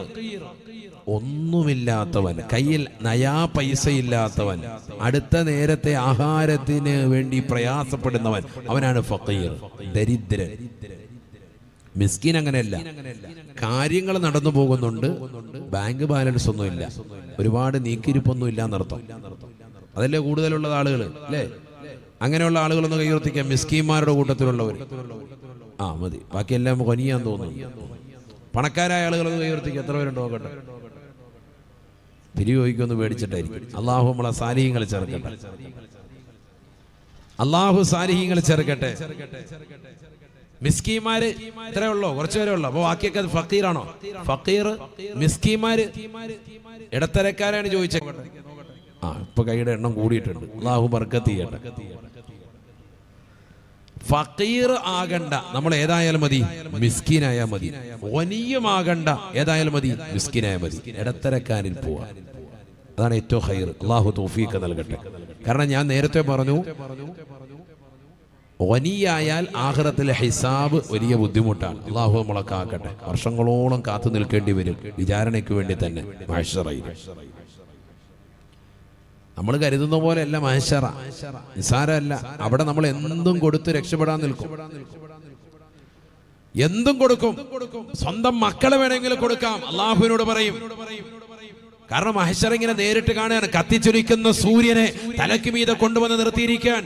ഒന്നുമില്ലാത്തവൻ, കയ്യിൽ നയാ പൈസ ഇല്ലാത്തവൻ, അടുത്ത നേരത്തെ ആഹാരത്തിന് വേണ്ടി പ്രയാസപ്പെടുന്നവൻ, അവനാണ് ഫഖീർ, ദരിദ്രൻ. മിസ്കിൻ അങ്ങനെയല്ല. കാര്യങ്ങൾ നടന്നു പോകുന്നുണ്ട്, ബാങ്ക് ബാലൻസ് ഒന്നുമില്ല, ഒരുപാട് നീക്കിരിപ്പൊന്നും ഇല്ല എന്നർത്ഥം. അതല്ലേ കൂടുതലുള്ള ആളുകൾ അല്ലേ? അങ്ങനെയുള്ള ആളുകളൊന്ന് കൈയുയർത്തിക്കാം. മിസ്കിന്മാരുടെ കൂട്ടത്തിലുള്ളവർ മതി, ബാക്കിയെല്ലാം കൊനിയാൻ തോന്നുന്നു. പണക്കാരായ ആളുകളൊന്ന് കൈയുയർത്തിക്കാം. എത്ര പേരുണ്ടോ നോക്കട്ടെ. പിരിയോയ്ക്കൊന്ന് പേടിച്ചിട്ടായിരിക്കും. അള്ളാഹു നമ്മളെ സാലിഹ്യങ്ങൾ ചേർക്കട്ടെ. അള്ളാഹു സാലിഹ്യങ്ങൾ ചേർക്കട്ടെ. മിസ്കിന്മാര് ഇത്രേ ഉള്ളോ? കുറച്ചു പേരേ ഉള്ളോ? അപ്പൊ ബാക്കിയൊക്കെ ഫക്കീറാണോ? ഫക്കീർ, മിസ്കിന്മാര് ഇടത്തരക്കാരാണ് ചോദിച്ചത്. ഇപ്പൊ കൈയുടെ എണ്ണം കൂടിയിട്ടുണ്ട്. അല്ലാഹു ബർക്കത്ത് ചെയ്യട്ടെ. ഫക്കീർ ആകണ്ട, നമ്മൾ ഏതായാലും മതി മിസ്കീനായാൽ മതി. വനിയുമാകണ്ട, ഏതായാലും മതി മിസ്കീനായാൽ മതി. ഇടത്തരക്കാരിൽ പോവാ, അതാണ് ഏറ്റവും ഖൈർ. അല്ലാഹു തൗഫീഖ് നൽകട്ടെ. കാരണം ഞാൻ നേരത്തെ പറഞ്ഞു, വനിയായാൽ ആഖിറത്തിലെ ഹിസാബ് വലിയ ബുദ്ധിമുട്ടാണ്. അല്ലാഹു നമ്മളൊക്കെ ആക്കട്ടെ. വർഷങ്ങളോളം കാത്തു നിൽക്കേണ്ടി വരും വിചാരണയ്ക്ക് വേണ്ടി തന്നെ മഹ്ശറയിൽ. നമ്മൾ കരുതുന്ന പോലെ അല്ല മഹ്ശറ, നിസാരമല്ല. അവിടെ നമ്മൾ എന്തും കൊടുത്ത് രക്ഷപ്പെടാൻ നിൽക്കും, എന്തും കൊടുക്കും. സ്വന്തം മക്കളെ വേണമെങ്കിലും കൊടുക്കാം, അള്ളാഹുവിനോട് പറയും. കാരണം മഹ്ശറ ഇങ്ങനെ നേരിട്ട് കാണുകയാണ്. കത്തിച്ചൊലിക്കുന്ന സൂര്യനെ തലയ്ക്ക് മീതെ കൊണ്ടുവന്ന് നിർത്തിയിരിക്കാൻ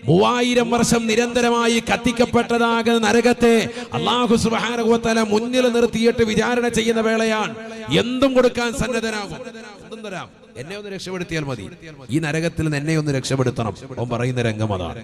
3000 വർഷം നിരന്തരമായി കത്തിക്കപ്പെട്ടതാകുന്ന നരകത്തെ അല്ലാഹു സുബ്ഹാനഹു വ തആല മുന്നിൽ നിർത്തിയിട്ട് വിചാരണ ചെയ്യുന്ന വേളയാണ്. എന്തും കൊടുക്കാൻ സന്നദ്ധനാകും. എന്തും തരാം, എന്നെ ഒന്ന് രക്ഷപ്പെടുത്തിയാൽ മതി, ഈ നരകത്തിൽ നിന്ന് എന്നെ ഒന്ന് രക്ഷപ്പെടുത്തണം. അവൻ പറയുന്ന രംഗം അതാണ്.